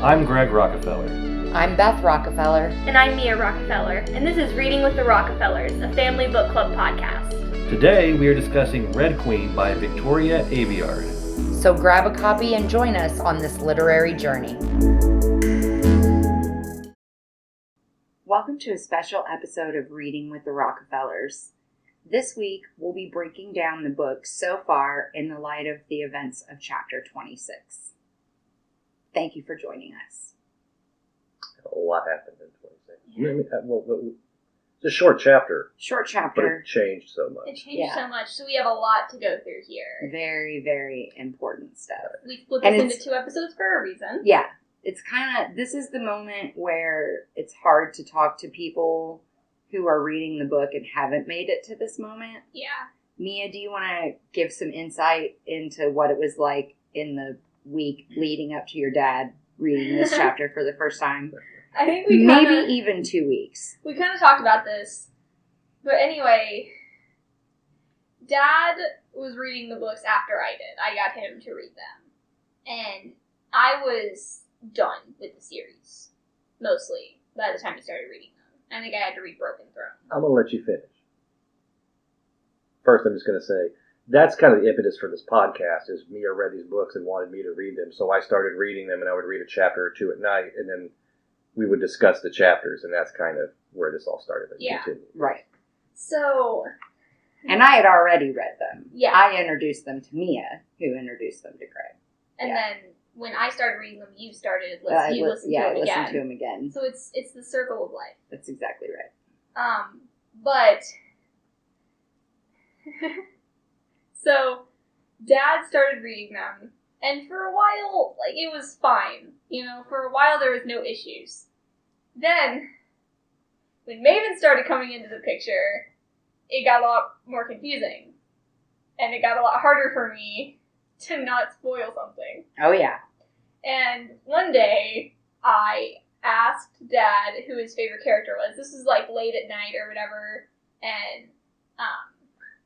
I'm Greg Rockefeller. I'm Beth Rockefeller. And I'm Mia Rockefeller. And this is Reading with the Rockefellers, a family book club podcast. Today we are discussing Red Queen by Victoria Aveyard. So grab a copy and join us on this literary journey. Welcome to a special episode of Reading with the Rockefellers. This week, we'll be breaking down the book so far in the light of the events of chapter 26. Thank you for joining us. A lot happened in 26. Yeah. It's a short chapter. Short chapter. But it changed so much. It changed so much, so we have a lot to go through here. Very, very important stuff. We split this into 2 episodes for a reason. Yeah. It's this is the moment where it's hard to talk to people who are reading the book and haven't made it to this moment. Yeah. Mia, do you want to give some insight into what it was like in the week leading up to your dad reading this chapter for the first time? I think we maybe even 2 weeks. We kind of talked about this. But anyway, Dad was reading the books after I did. I got him to read them. And I was done with the series, mostly, by the time he started reading them. I think I had to read Broken Throne. I'm going to let you finish. First, I'm just going to say, that's kind of the impetus for this podcast, is Mia read these books and wanted me to read them, so I started reading them, and I would read a chapter or two at night, and then we would discuss the chapters, and that's kind of where this all started. Yeah, continued. Right. So... And I had already read them. Yeah. I introduced them to Mia, who introduced them to Craig. And then... when I started reading them, you started listening to them again. So it's the circle of life. That's exactly right. But so Dad started reading them, and for a while, like, it was fine. You know, for a while there was no issues. Then when Maven started coming into the picture, it got a lot more confusing, and it got a lot harder for me to not spoil something. Oh, yeah. And one day, I asked Dad who his favorite character was. This is, like, late at night or whatever, and,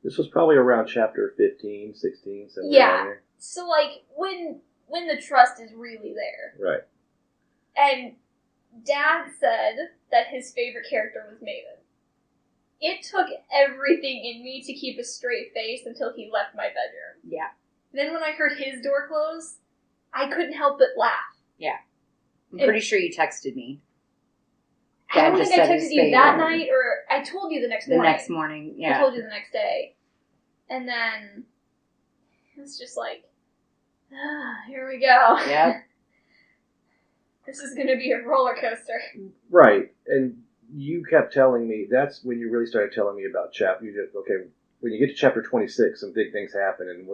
This was probably around chapter 15, 16, somewhere around there. So, like, when the trust is really there. Right. And Dad said that his favorite character was Maven. It took everything in me to keep a straight face until he left my bedroom. Yeah. Then when I heard his door close, I couldn't help but laugh. Yeah. I'm pretty sure you texted me. I don't think I texted you that night, or I told you the next morning. The next morning, yeah. I told you the next day. And then it's just like, here we go. Yep. This is going to be a roller coaster. Right. And you kept telling me, that's when you really started telling me about when you get to chapter 26, some big things happen, and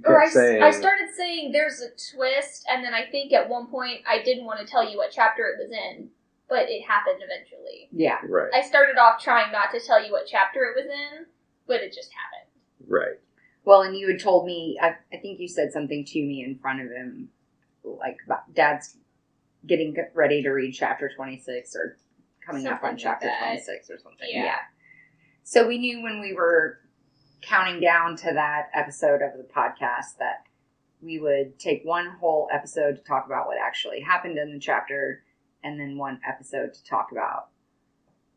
I started saying there's a twist, and then I think at one point I didn't want to tell you what chapter it was in, but it happened eventually. Yeah. Right. I started off trying not to tell you what chapter it was in, but it just happened. Right. Well, and you had told me, I think you said something to me in front of him, like, Dad's getting ready to read chapter 26, or coming up on chapter 26 or something. Yeah. So we knew when we were counting down to that episode of the podcast that we would take one whole episode to talk about what actually happened in the chapter, and then one episode to talk about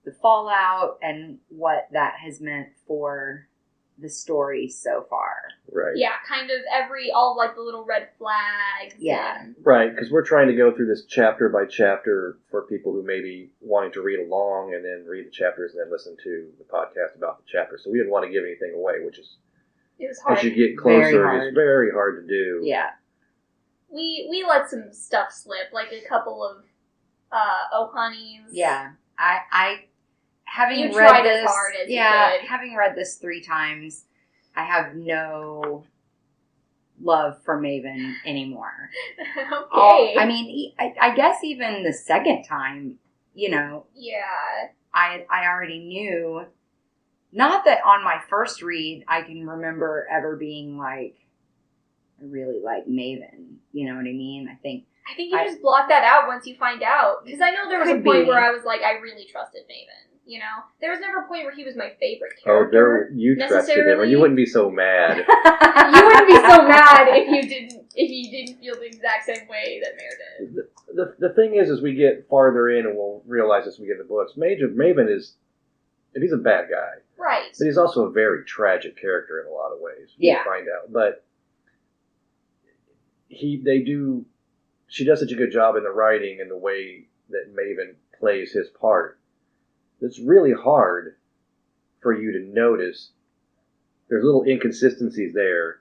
the fallout and what that has meant for the story so far. Right. Yeah, kind of all the little red flags. Yeah. Right, because we're trying to go through this chapter by chapter for people who may be wanting to read along and then read the chapters and then listen to the podcast about the chapter. So we didn't want to give anything away, it was hard. As you get closer, it's very hard to do. Yeah. We let some stuff slip, like a couple of O'Honeys. Yeah. Having read this 3 times, I have no love for Maven anymore. Okay. I guess even the second time, Yeah. I already knew. Not that on my first read, I can remember ever being like, I really like Maven. You know what I mean? I think you just block that out once you find out. Because I know there was a point where I was like, I really trusted Maven. You know, there was never a point where he was my favorite character. Oh, you trusted him, or you wouldn't be so mad. You wouldn't be so mad if you didn't feel the exact same way that Mare did. the thing is, as we get farther in, and we'll realize as we get in the books, Maven is, he's a bad guy. Right. But he's also a very tragic character in a lot of ways. Yeah. We'll find out. But she does such a good job in the writing and the way that Maven plays his part. It's really hard for you to notice there's little inconsistencies there,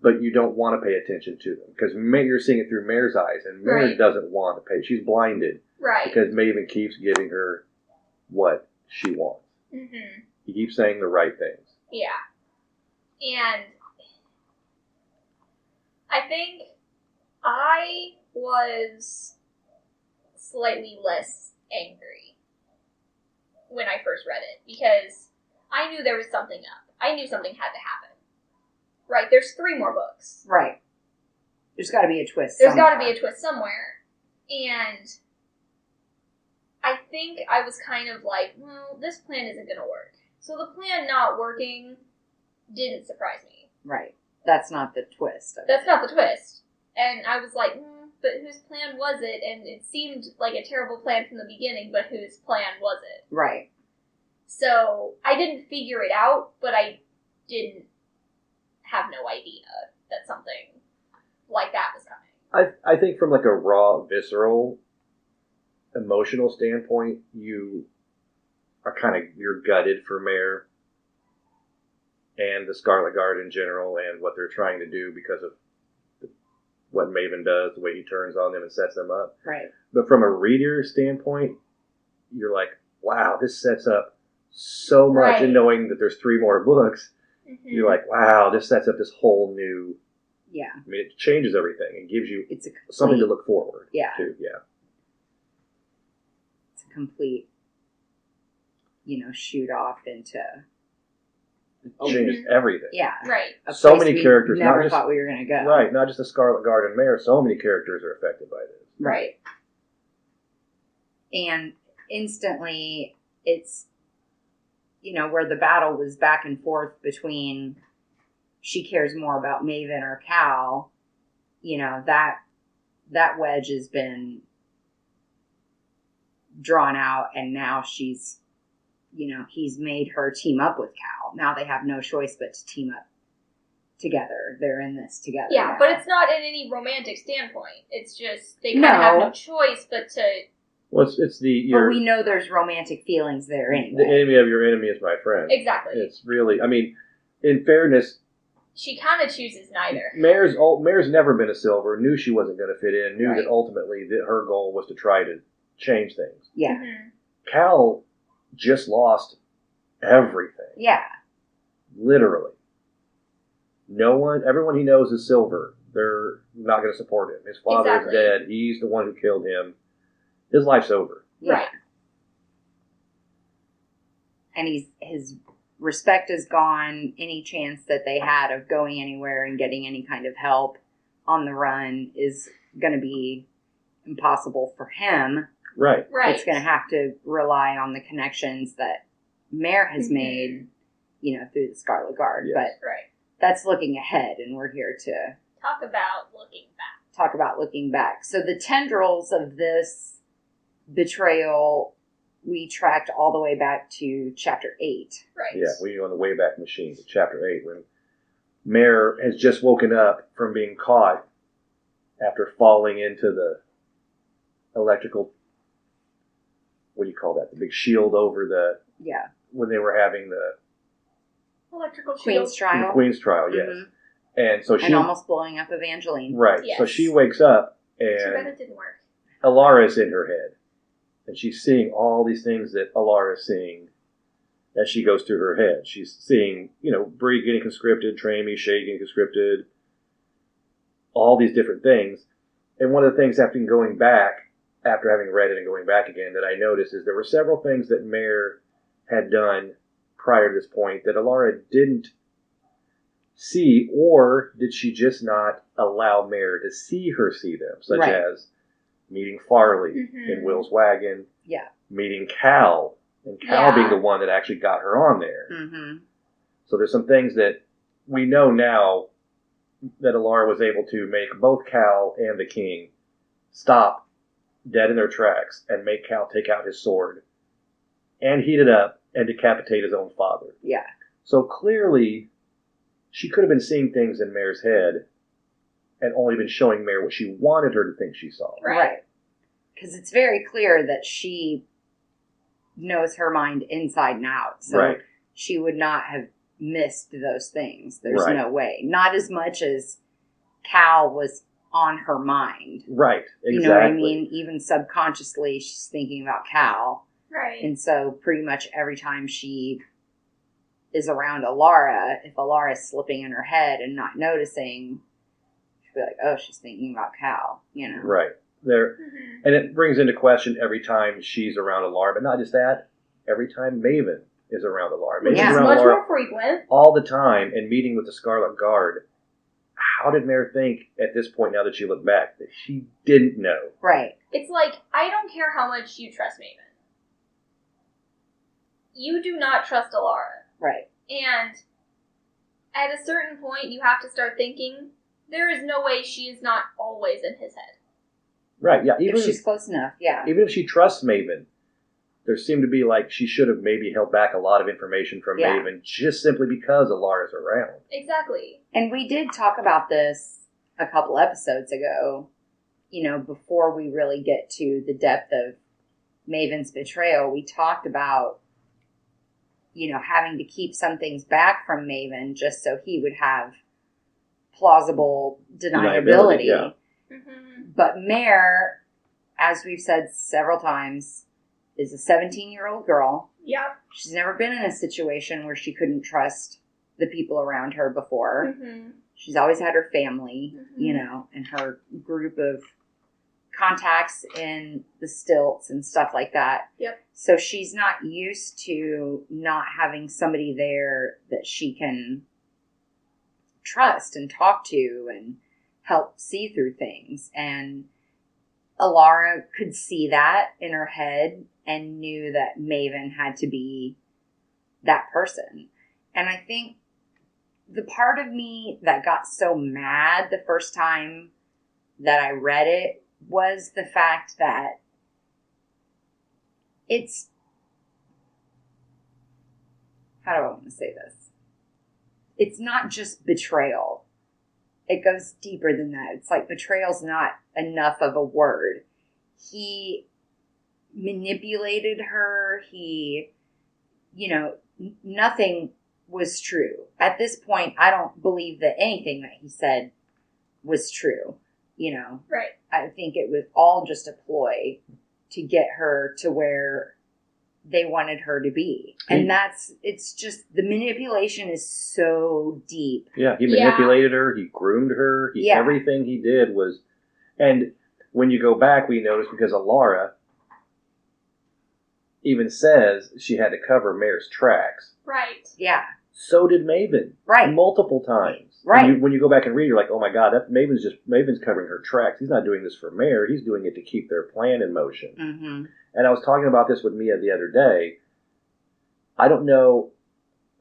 but you don't want to pay attention to them. Because you're seeing it through Mare's eyes, and Mare doesn't want to pay. She's blinded. Right. Because Maven keeps giving her what she wants. Mm-hmm. He keeps saying the right things. Yeah. And I think I was slightly less angry when I first read it, because I knew there was something up. I knew something had to happen. Right, there's 3 more books. Right. There's got to be a twist. There's got to be a twist somewhere. And I think I was kind of like, well, this plan isn't going to work. So the plan not working didn't surprise me. Right. That's not the twist. That's not the twist. And I was like, but whose plan was it? And it seemed like a terrible plan from the beginning, but whose plan was it? Right. So I didn't figure it out, but I didn't have no idea that something like that was coming. I think from like a raw, visceral, emotional standpoint, you are you're gutted for Mare and the Scarlet Guard in general and what they're trying to do because of what Maven does, the way he turns on them and sets them up. Right. But from a reader standpoint, you're like, wow, this sets up so much. Right. And knowing that there's 3 more books, Mm-hmm. you're like, wow, this sets up this whole new... Yeah. I mean, it changes everything. It gives you It's something to look forward Yeah. to. Yeah. It's a complete, shoot off into... It changes everything. Yeah. Right. A So place many we characters, Never not just- thought we were going to go. Right, not just the Scarlet Guard and Mare. So many characters are affected by this. Right. And instantly, it's, where the battle was back and forth between she cares more about Maven or Cal, that wedge has been drawn out, and now she's, he's made her team up with Cal. Now they have no choice but to team up together. They're in this together. Yeah, now. but it's not in any romantic standpoint. It's just they kind of have no choice but to... Well, it's But we know there's romantic feelings there anyway. the enemy of your enemy is my friend. Exactly. It's really, I mean, in fairness, She kind of chooses neither. Mare's never been a Silver, knew she wasn't going to fit in, knew Right. that ultimately that her goal was to try to change things. Yeah. Mm-hmm. Cal just lost everything. Yeah. Literally. Everyone he knows is Silver. They're not going to support him. His father Exactly. is dead. He's the one who killed him. His life's over. Yeah. Right. And his respect is gone. Any chance that they had of going anywhere and getting any kind of help on the run is going to be impossible for him. Right. Right. It's going to have to rely on the connections that Mare has Mm-hmm. made, through the Scarlet Guard. Yes. But Right. that's looking ahead, and we're here to Talk about looking back. talk about looking back. So the tendrils of this betrayal, we tracked all the way back to chapter 8. Right. Yeah, we on the Wayback Machine to chapter 8 when Mare has just woken up from being caught after falling into the electrical, what do you call that? The big shield over Yeah. when they were having the Electrical Queen's shield. trial. Queen's trial, yes. Mhm. And so she, And almost blowing up Evangeline. right, Yes. so she wakes up Too bad and it didn't work. Alara is in her head. And she's seeing all these things that Alara is seeing as she goes through her head. She's seeing, Bree getting conscripted, Tramy, Shay getting conscripted, all these different things. And one of the things after going back, after having read it and going back again, that I noticed is there were several things that Mare had done prior to this point that Alara didn't see, or did she just not allow Mare to see her see them, such Right. as meeting Farley Mhm. in Will's wagon, Yeah. meeting Cal, and Cal Yeah. being the one that actually got her on there. Mm-hmm. So there's some things that we know now that Alara was able to make both Cal and the King stop dead in their tracks and make Cal take out his sword and heat it up and decapitate his own father. Yeah. So clearly, she could have been seeing things in Mare's head and only been showing Mare what she wanted her to think she saw. Right. Because it's very clear that she knows her mind inside and out. So she would not have missed those things. There's no way. Not as much as Cal was on her mind. Right, exactly. You know what I mean? Even subconsciously, she's thinking about Cal. Right. And so pretty much every time she is around Alara, if Alara's slipping in her head and not noticing, she'll be like, oh, she's thinking about Cal, you know? Right. There, and it brings into question every time she's around Alara, but not just that, every time Maven is around Alara. Maven's Which is around much Alara more frequent. all the time and meeting with the Scarlet Guard. How did Mare think at this point, now that she looked back, that she didn't know? Right. It's like, I don't care how much you trust Maven. You do not trust Alara. Right. And at a certain point, you have to start thinking, there is no way she is not always in his head. Right, yeah. Even if she's close enough, yeah. Even if she trusts Maven, there seemed to be like she should have maybe held back a lot of information from Maven just simply because Alara's around. Exactly. And we did talk about this a couple episodes ago, you know, before we really get to the depth of Maven's betrayal. We talked about, you know, having to keep some things back from Maven just so he would have plausible deniability. Yeah. Mm-hmm. But Mare, as we've said several times, is a 17-year-old girl. Yep. She's never been in a situation where she couldn't trust the people around her before. Mm-hmm. She's always had her family, you know, and her group of contacts in the stilts and stuff like that. Yep. So she's not used to not having somebody there that she can trust and talk to and help see through things. And Alara could see that in her head and knew that Maven had to be that person. And I think the part of me that got so mad the first time that I read it was the fact that it's, how do I want to say this? It's not just betrayal. It goes deeper than that. It's like betrayal's not enough of a word. He manipulated her. He, you know, nothing was true. At this point, I don't believe that anything that he said was true, you know. Right. I think it was all just a ploy to get her to where they wanted her to be. And it's just, the manipulation is so deep. Yeah, he manipulated her, he groomed her, everything he did was, and when you go back, we notice because Alara even says she had to cover Mare's tracks. Right. Yeah. So did Maven. Right. Multiple times. Right. When you go back and read, you're like, oh my God, Maven's covering her tracks. He's not doing this for Mare. He's doing it to keep their plan in motion. Mm-hmm. And I was talking about this with Mia the other day. I don't know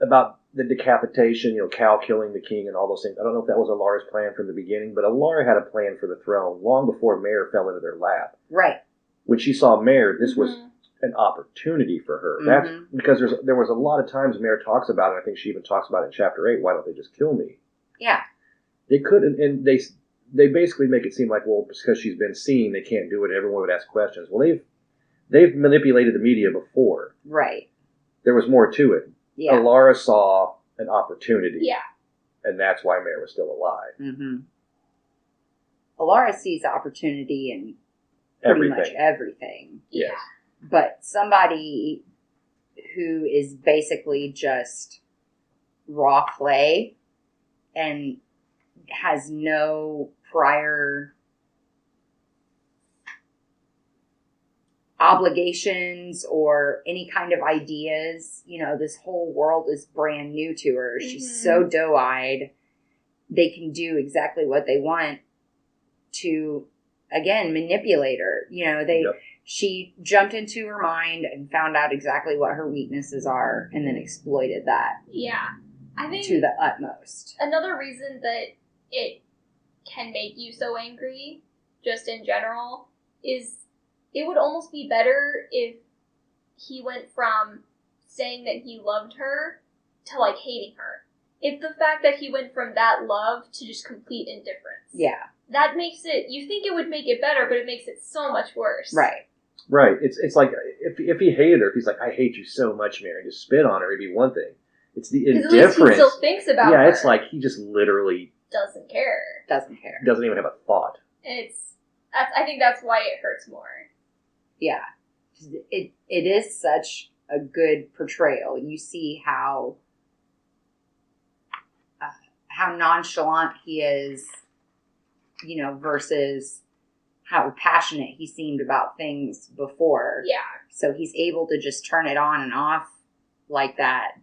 about the decapitation, you know, Cal killing the king and all those things. I don't know if that was Alara's plan from the beginning, but Alara had a plan for the throne long before Mare fell into their lap. Right. When she saw Mare, this was an opportunity for her. That's because there was a lot of times Mare talks about it. I think she even talks about it in chapter 8. Why don't they just kill me? Yeah. They couldn't, and they basically make it seem like, well, because she's been seen, they can't do it. Everyone would ask questions. Well, they've manipulated the media before. Right. There was more to it. Yeah. Alara saw an opportunity. Yeah. And that's why Mare was still alive. Mm-hmm. Alara sees opportunity in pretty much everything. Yes. But somebody who is basically just raw clay and has no prior obligations or any kind of ideas, you know, this whole world is brand new to her. She's so doe-eyed. They can do exactly what they want to, again, manipulate her. You know, she jumped into her mind and found out exactly what her weaknesses are and then exploited that. Yeah. I think to the utmost. Another reason that it can make you so angry, just in general, is it would almost be better if he went from saying that he loved her to, like, hating her. If the fact that he went from that love to just complete indifference. Yeah. That makes it, you think it would make it better, but it makes it so much worse. Right. Right. It's like, if he hated her, if he's like, I hate you so much, Mary, just spit on her, it'd be one thing. It's the indifference. At least he still thinks about her. Yeah, it's like he just literally doesn't care. Doesn't care. Doesn't even have a thought. And I think that's why it hurts more. Yeah. It is such a good portrayal. You see how nonchalant he is, versus how passionate he seemed about things before. Yeah. So he's able to just turn it on and off like that,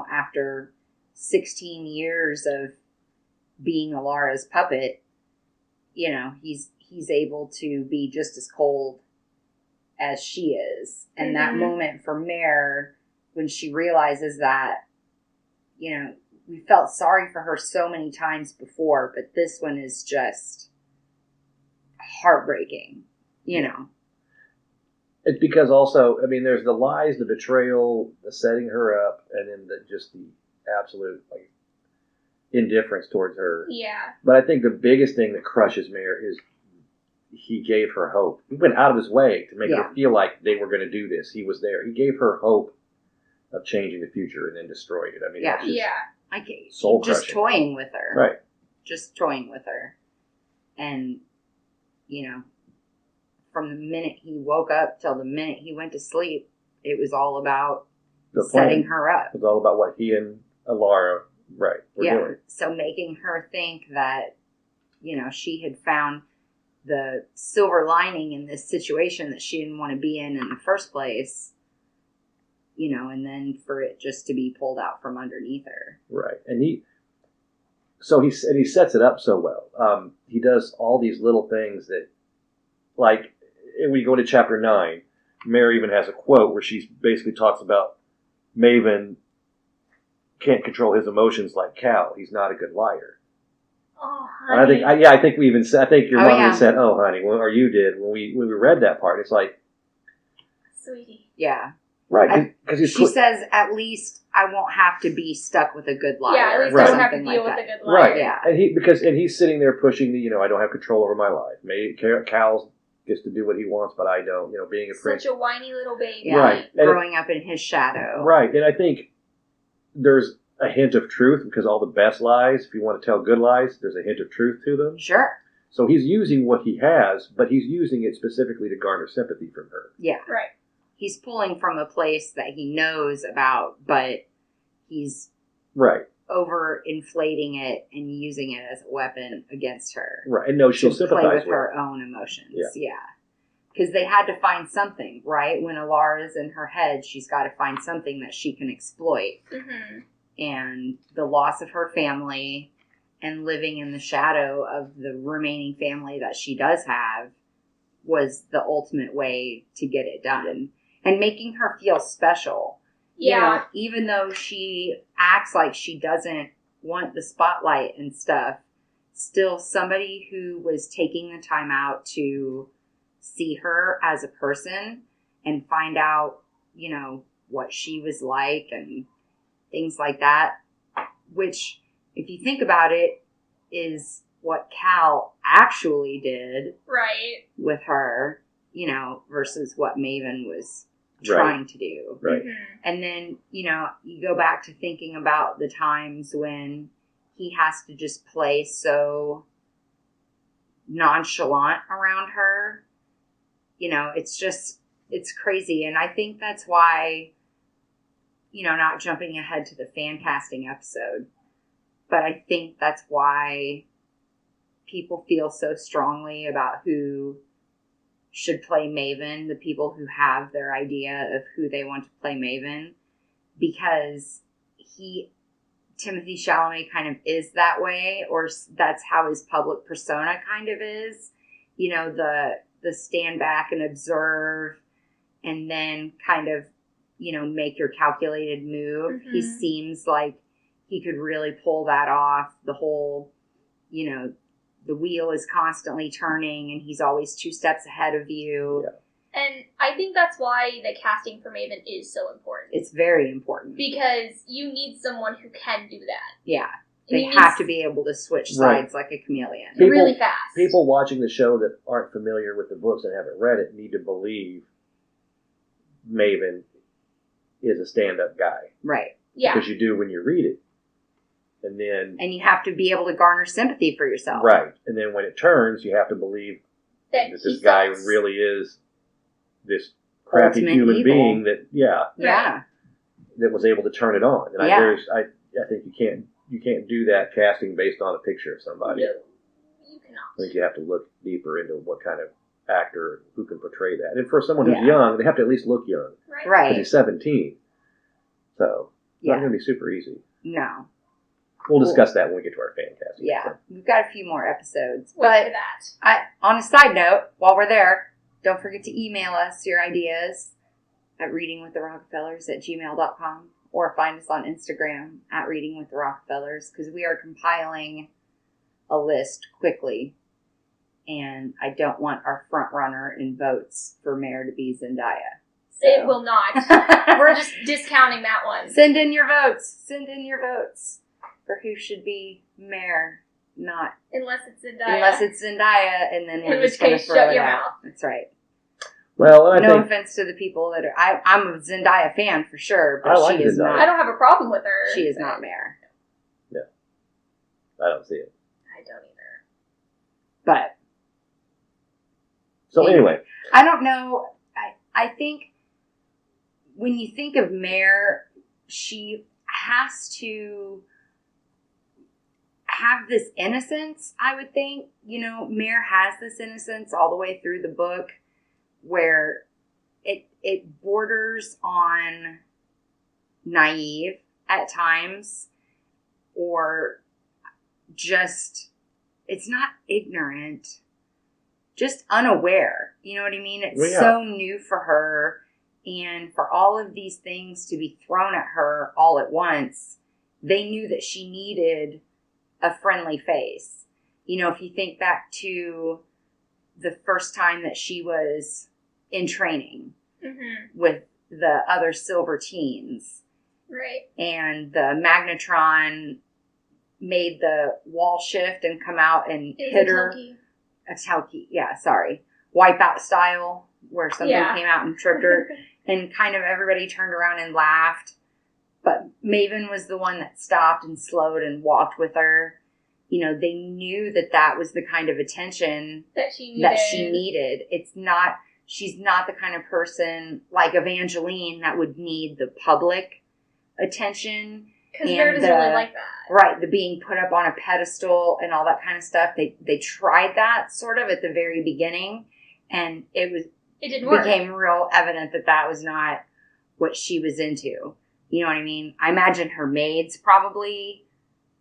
after 16 years of being Alara's puppet, he's able to be just as cold as she is. And that moment for Mare, when she realizes that, we felt sorry for her so many times before, but this one is just heartbreaking, It's because also, there's the lies, the betrayal, the setting her up, and then the absolute, indifference towards her. Yeah. But I think the biggest thing that crushes Mare is he gave her hope. He went out of his way to make her feel like they were going to do this. He was there. He gave her hope of changing the future and then destroyed it. Soul crushing. Just toying with her. Right. Just toying with her. And, from the minute he woke up till the minute he went to sleep, it was all about setting her up. It was all about what he and Alara, were doing. So making her think that, she had found the silver lining in this situation that she didn't want to be in the first place, and then for it just to be pulled out from underneath her. Right. And he sets it up so well. He does all these little things that, like, when we go to chapter 9, Mary even has a quote where she basically talks about Maven can't control his emotions like Cal. He's not a good liar. Oh, honey. And I think we even said, I think your mom even said, "Oh, honey," or you did when we read that part. It's like, sweetie. Yeah. Right. Because she says, "At least I won't have to be stuck with a good liar." Yeah, at least I don't have to deal with a good liar. Right. Yeah. And he's sitting there pushing the, I don't have control over my life. Cal gets to do what he wants, but I don't. Being a prince. Such a whiny little baby. Yeah. Right. Growing up in his shadow. Right. And I think there's a hint of truth, because all the best lies, if you want to tell good lies, there's a hint of truth to them. Sure. So he's using what he has, but he's using it specifically to garner sympathy from her. Yeah. Right. He's pulling from a place that he knows about, but he's over inflating it and using it as a weapon against her. Right. And no, she'll sympathize play with her own emotions. Yeah. Because they had to find something, right? When Alara's in her head, she's got to find something that she can exploit. Mm-hmm. And the loss of her family and living in the shadow of the remaining family that she does have was the ultimate way to get it done. And making her feel special. Yeah. Even though she acts like she doesn't want the spotlight and stuff, still somebody who was taking the time out to see her as a person and find out, what she was like and things like that, which, if you think about it, is what Cal actually did with her, versus what Maven was trying to do. Right. Mm-hmm. And then, you go back to thinking about the times when he has to just play so nonchalant around her. It's crazy. And I think that's why, not jumping ahead to the fan casting episode, but I think that's why people feel so strongly about who should play Maven, the people who have their idea of who they want to play Maven, because Timothy Chalamet kind of is that way, or that's how his public persona kind of is. The stand back and observe and then kind of, make your calculated move. Mm-hmm. He seems like he could really pull that off. The whole, the wheel is constantly turning and he's always 2 steps ahead of you. Yeah. And I think that's why the casting for Maven is so important. It's very important. Because you need someone who can do that. Yeah. They have to be able to switch sides like a chameleon. Really fast. People watching the show that aren't familiar with the books and haven't read it need to believe Maven is a stand-up guy. Right. Yeah. Because you do when you read it. And you have to be able to garner sympathy for yourself. Right. And then when it turns, you have to believe that this guy really is this crappy Ultimate human evil. being that, Yeah. that was able to turn it on. And I think you can't do that casting based on a picture of somebody. No, you cannot. I think you have to look deeper into what kind of actor who can portray that. And for someone who's young, they have to at least look young. Right. Because he's 17. So, it's not going to be super easy. No. We'll discuss that when we get to our fan casting. Yeah. So. We've got a few more episodes. Wait for that. On a side note, while we're there, don't forget to email us your ideas at readingwiththerockefellers@gmail.com or find us on Instagram at readingwiththerockefellers because we are compiling a list quickly and I don't want our front runner in votes for mayor to be Zendaya. So. It will not. We're just discounting that one. Send in your votes. Send in your votes for who should be mayor, not Unless it's Zendaya. and then we're In just which going to case, throw shut it your out. mouth. That's right. Well, I No think offense to the people that are. I'm a Zendaya fan for sure, but I like she is Zendaya. not. I don't have a problem with her. She is not mayor. I don't see it. I don't either. But So anyway, I don't know. I think when you think of mayor, she has to have this innocence, I would think. You know, Mare has this innocence all the way through the book where it borders on naive at times or just, it's not ignorant, just unaware. You know what I mean? It's so new for her, and for all of these things to be thrown at her all at once, they knew that she needed a friendly face. You know, if you think back to the first time that she was in training with the other silver teens. Right. And the Magnetron made the wall shift and come out and hit her. A Telki. Yeah, sorry. Wipeout style, where something came out and tripped her. And kind of everybody turned around and laughed. But Maven was the one that stopped and slowed and walked with her. You know, they knew that that was the kind of attention that she needed. She's not the kind of person like Evangeline that would need the public attention. Because Mare doesn't really like that. Right, the being put up on a pedestal and all that kind of stuff. They tried that sort of at the very beginning, and it didn't work. Became real evident that that was not what she was into. You know what I mean? I imagine her maids probably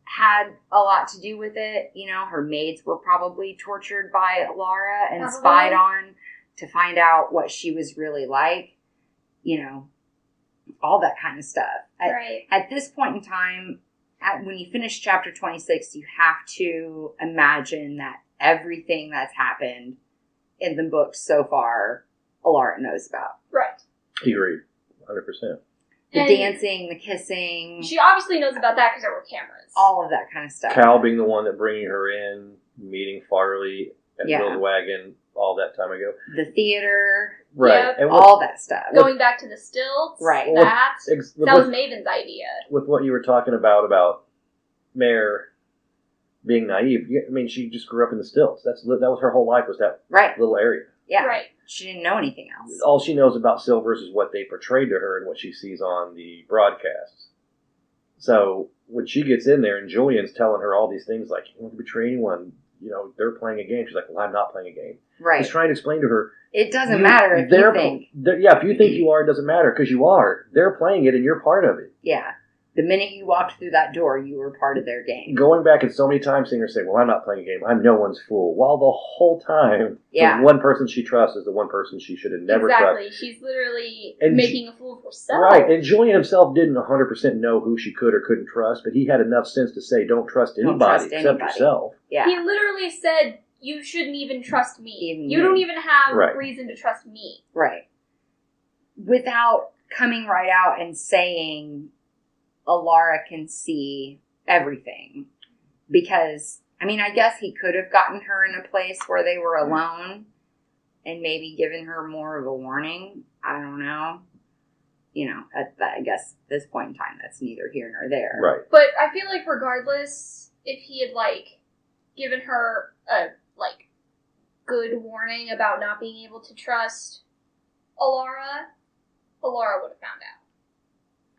had a lot to do with it. You know, her maids were probably tortured by Laura and spied on to find out what she was really like. You know, all that kind of stuff. At this point in time, when you finish chapter 26, you have to imagine that everything that's happened in the book so far, Alara knows about. Right. Agreed. 100%. The dancing, the kissing. She obviously knows about that because there were cameras. All of that kind of stuff. Cal being the one that bringing her in, meeting Farley at Bill's Wagon all that time ago. The theater. Right. Yep. And all that stuff. Going back to the stilts. Right. That was Maven's idea. With what you were talking about Mare being naive. I mean, she just grew up in the stilts. That was her whole life, was that little area. Yeah. Right. She didn't know anything else. All she knows about Silvers is what they portrayed to her and what she sees on the broadcasts. So when she gets in there and Julian's telling her all these things like, you won't betray anyone, you know, they're playing a game. She's like, well, I'm not playing a game. Right. He's trying to explain to her. It doesn't matter if you think. If you think you are, it doesn't matter because you are. They're playing it and you're part of it. Yeah. The minute you walked through that door, you were part of their game. Going back and so many times seeing her say, well, I'm not playing a game. I'm no one's fool. While the whole time, the one person she trusts is the one person she should have never trusted. Exactly. She's literally making a fool of herself. Right. And Julian himself didn't 100% know who she could or couldn't trust, but he had enough sense to say, don't trust anybody except yourself. Yeah. He literally said, you shouldn't even trust me. Even you me. don't even have Right. reason to trust me. Right. Without coming right out and saying Alara can see everything. Because, I mean, I guess he could have gotten her in a place where they were alone and maybe given her more of a warning. I don't know. You know, I guess at this point in time, that's neither here nor there. Right. But I feel like regardless, if he had, like, given her a, like, good warning about not being able to trust Alara would have found out.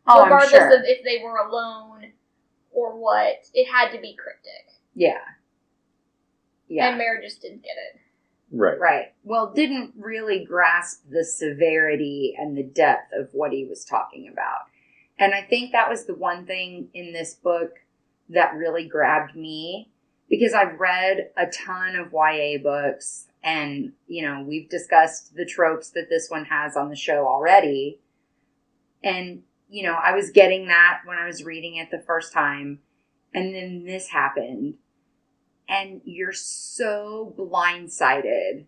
Oh, Regardless I'm sure. of if they were alone or what, it had to be cryptic. Yeah. Yeah. And Mare just didn't get it. Right. Right. Well, didn't really grasp the severity and the depth of what he was talking about. And I think that was the one thing in this book that really grabbed me, because I've read a ton of YA books and, you know, we've discussed the tropes that this one has on the show already. And, you know, I was getting that when I was reading it the first time. And then this happened. And you're so blindsided.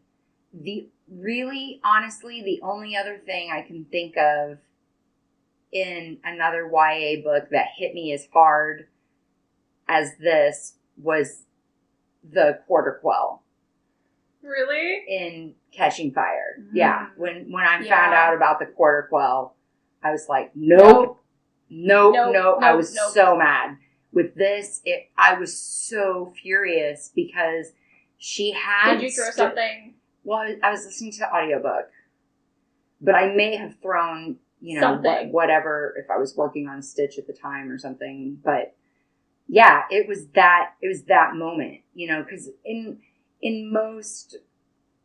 Honestly, the only other thing I can think of in another YA book that hit me as hard as this was the Quarter Quell Really? in Catching Fire. Yeah. When I Yeah. found out about the Quarter Quell, I was like, nope. I was so mad. With this, I was so furious because she had... Did you throw something? Well, I was listening to the audiobook, but I may have thrown, you know, Something. whatever, if I was working on Stitch at the time or something. But yeah, it was that moment, you know, because in most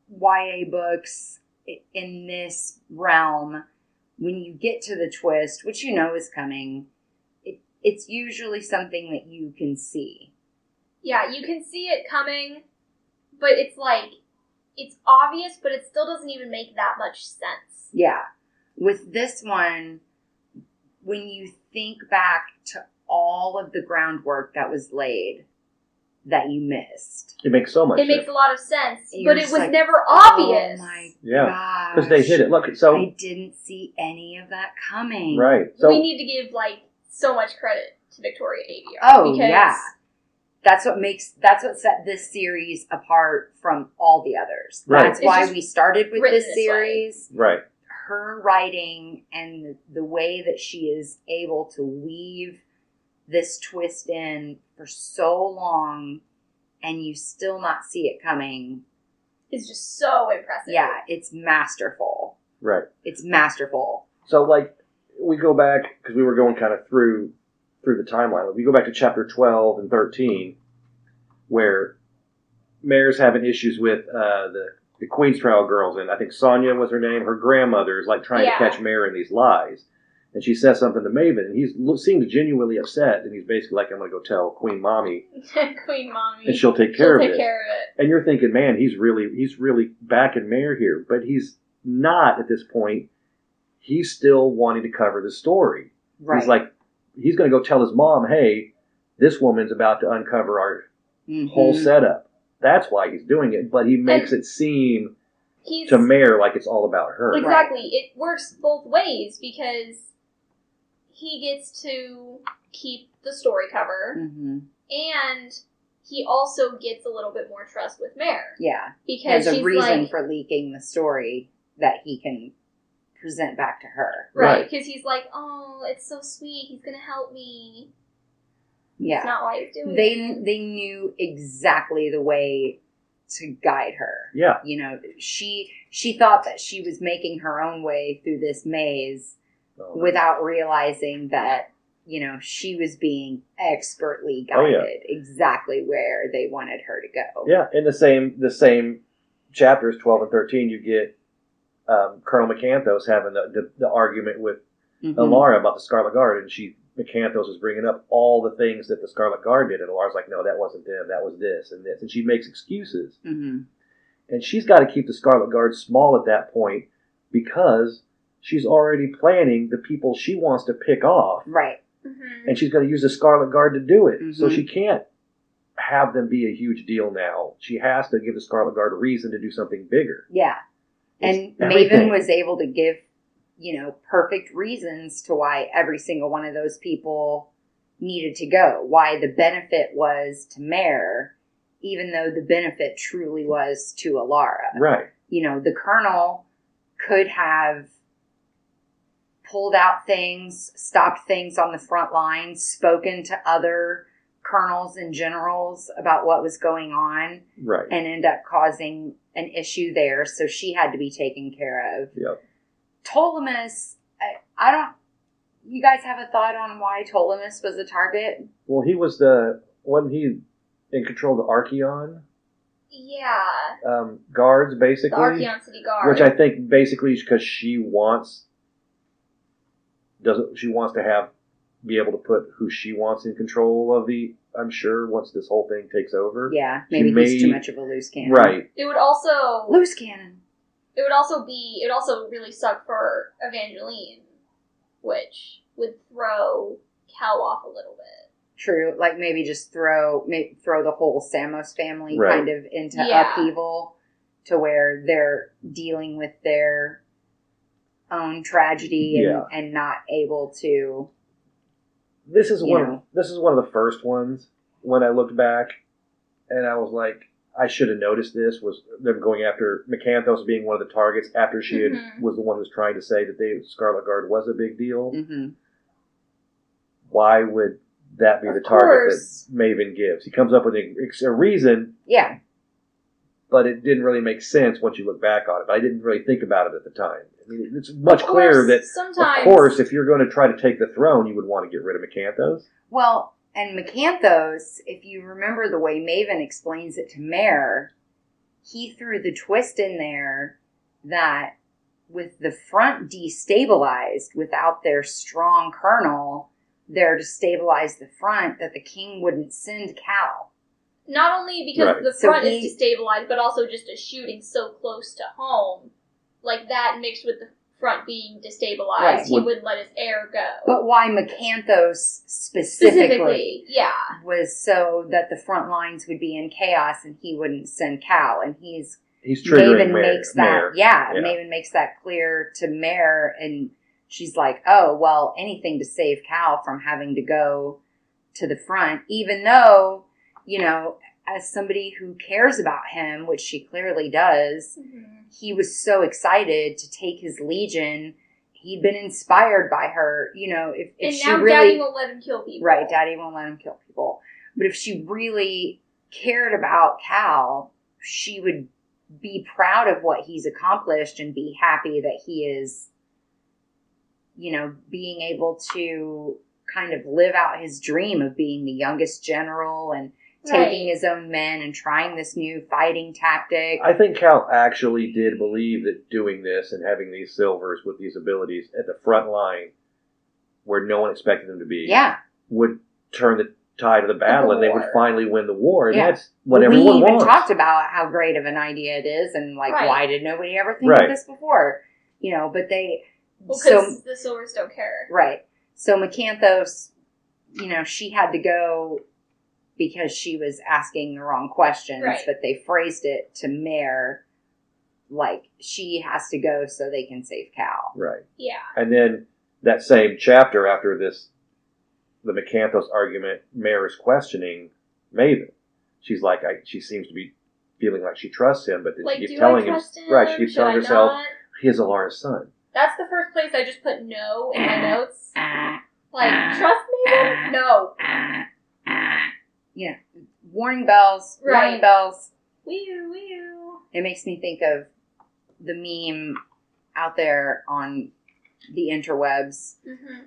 YA books in this realm, when you get to the twist, which you know is coming, it's usually something that you can see. Yeah, you can see it coming, but it's like, it's obvious, but it still doesn't even make that much sense. Yeah. With this one, when you think back to all of the groundwork that was laid that you missed. It makes so much sense. It makes a lot of sense, And but you're it just was like, never obvious. Oh my Yeah. gosh. Because they hit it. Look, so... I didn't see any of that coming. Right. So, we need to give, like, so much credit to Victoria ABR. Oh, because yeah. That's what set this series apart from all the others. Right. That's It's why just we started with written this this way. series. right. Her writing and the way that she is able to weave this twist in for so long and you still not see it coming. It's just so impressive. Yeah, it's masterful. Right. It's masterful. So, like, we go back, because we were going kind of through the timeline. We go back to chapter 12 and 13, where Mare's having issues with the Queen's Trial girls, and I think Sonia was her name. Her grandmother is, like, trying to catch Mare in these lies. And she says something to Maven, and he seems genuinely upset, and he's basically like, I'm going to go tell Queen Mommy, Queen Mommy. and she'll take care of Take this. care of it. And you're thinking, man, he's really backing Mare here. But he's not at this point. He's still wanting to cover the story. Right. He's like, he's going to go tell his mom, hey, this woman's about to uncover our whole setup. That's why he's doing it. But he makes it seem to Mare like it's all about her. Exactly. Right. It works both ways because he gets to keep the story cover and he also gets a little bit more trust with Mare. Yeah. Because there's a reason like, for leaking the story that he can present back to her. Right, because he's like, oh, it's so sweet, he's going to help me. Yeah. That's not why he's doing it. They knew exactly the way to guide her. Yeah. You know, she thought that she was making her own way through this maze without realizing that, you know, she was being expertly guided exactly where they wanted her to go. Yeah, in the same chapters, 12 and 13, you get Colonel McCanthos having the argument with Alara about the Scarlet Guard, and McCanthos is bringing up all the things that the Scarlet Guard did, and Alara's like, no, that wasn't them, that was this and this, and she makes excuses. And she's got to keep the Scarlet Guard small at that point because she's already planning the people she wants to pick off. Right. And she's going to use the Scarlet Guard to do it. So she can't have them be a huge deal now. She has to give the Scarlet Guard a reason to do something bigger. Yeah. And everything. Maven was able to give, perfect reasons to why every single one of those people needed to go. Why the benefit was to Mare, even though the benefit truly was to Alara. Right. The Colonel could have pulled out things, stopped things on the front lines, spoken to other colonels and generals about what was going on, right, and end up causing an issue there. So she had to be taken care of. Yep. Ptolemus, I don't. You guys have a thought on why Ptolemus was a target? Well, he was wasn't he in control of the Archeon? Yeah. Guards, basically. The Archeon City Guard. Which I think basically is because she wants to be able to put who she wants in control of I'm sure, once this whole thing takes over. Yeah, maybe he's too much of a loose cannon. Right. It would also... Loose cannon. It would also really suck for Evangeline, which would throw Cal off a little bit. True, like maybe just throw the whole Samos family right. kind of into upheaval, to where they're dealing with their own tragedy and not able to. This is one of the first ones when I looked back, and I was like, I should have noticed this, was them going after Macanthos being one of the targets after she was the one who was trying to say that the Scarlet Guard was a big deal. Mm-hmm. Why would that be the target that Maven gives? He comes up with a reason. Yeah. But it didn't really make sense once you look back on it. But I didn't really think about it at the time. I mean, it's much clearer that, of course, if you're going to try to take the throne, you would want to get rid of Macanthos. Well, and Macanthos, if you remember the way Maven explains it to Mare, he threw the twist in there that with the front destabilized without their strong colonel there to stabilize the front, that the king wouldn't send Cal. Not only because the front is destabilized, but also just a shooting so close to home. Like that mixed with the front being destabilized, he wouldn't let his heir go. But why Macanthos specifically was so that the front lines would be in chaos and he wouldn't send Cal. And he's triggering Mare. Maven makes that clear to Mare, and she's like, oh, well, anything to save Cal from having to go to the front, even though, as somebody who cares about him, which she clearly does, he was so excited to take his legion. He'd been inspired by her, if she now really... Daddy won't let him kill people. Right, Daddy won't let him kill people. But if she really cared about Cal, she would be proud of what he's accomplished and be happy that he is, being able to kind of live out his dream of being the youngest general and taking his own men and trying this new fighting tactic. I think Cal actually did believe that doing this and having these silvers with these abilities at the front line, where no one expected them to be, would turn the tide of the battle, and they would finally win the war. And that's what everyone wants. We even talked about how great of an idea it is, and why did nobody ever think of this before? But they... because the silvers don't care. Right. So Macanthos, she had to go because she was asking the wrong questions, but they phrased it to Mare like she has to go so they can save Cal. Right. Yeah. And then that same chapter after this, the Macanthos argument, Mare is questioning Maven. She's like, she seems to be feeling like she trusts him, but then she keeps telling him, she keeps telling herself, he is Alara's son. That's the first place I just put no in my notes. Trust Maven? No. Yeah. Warning bells. Right. Warning bells. Wee-oo. It makes me think of the meme out there on the interwebs.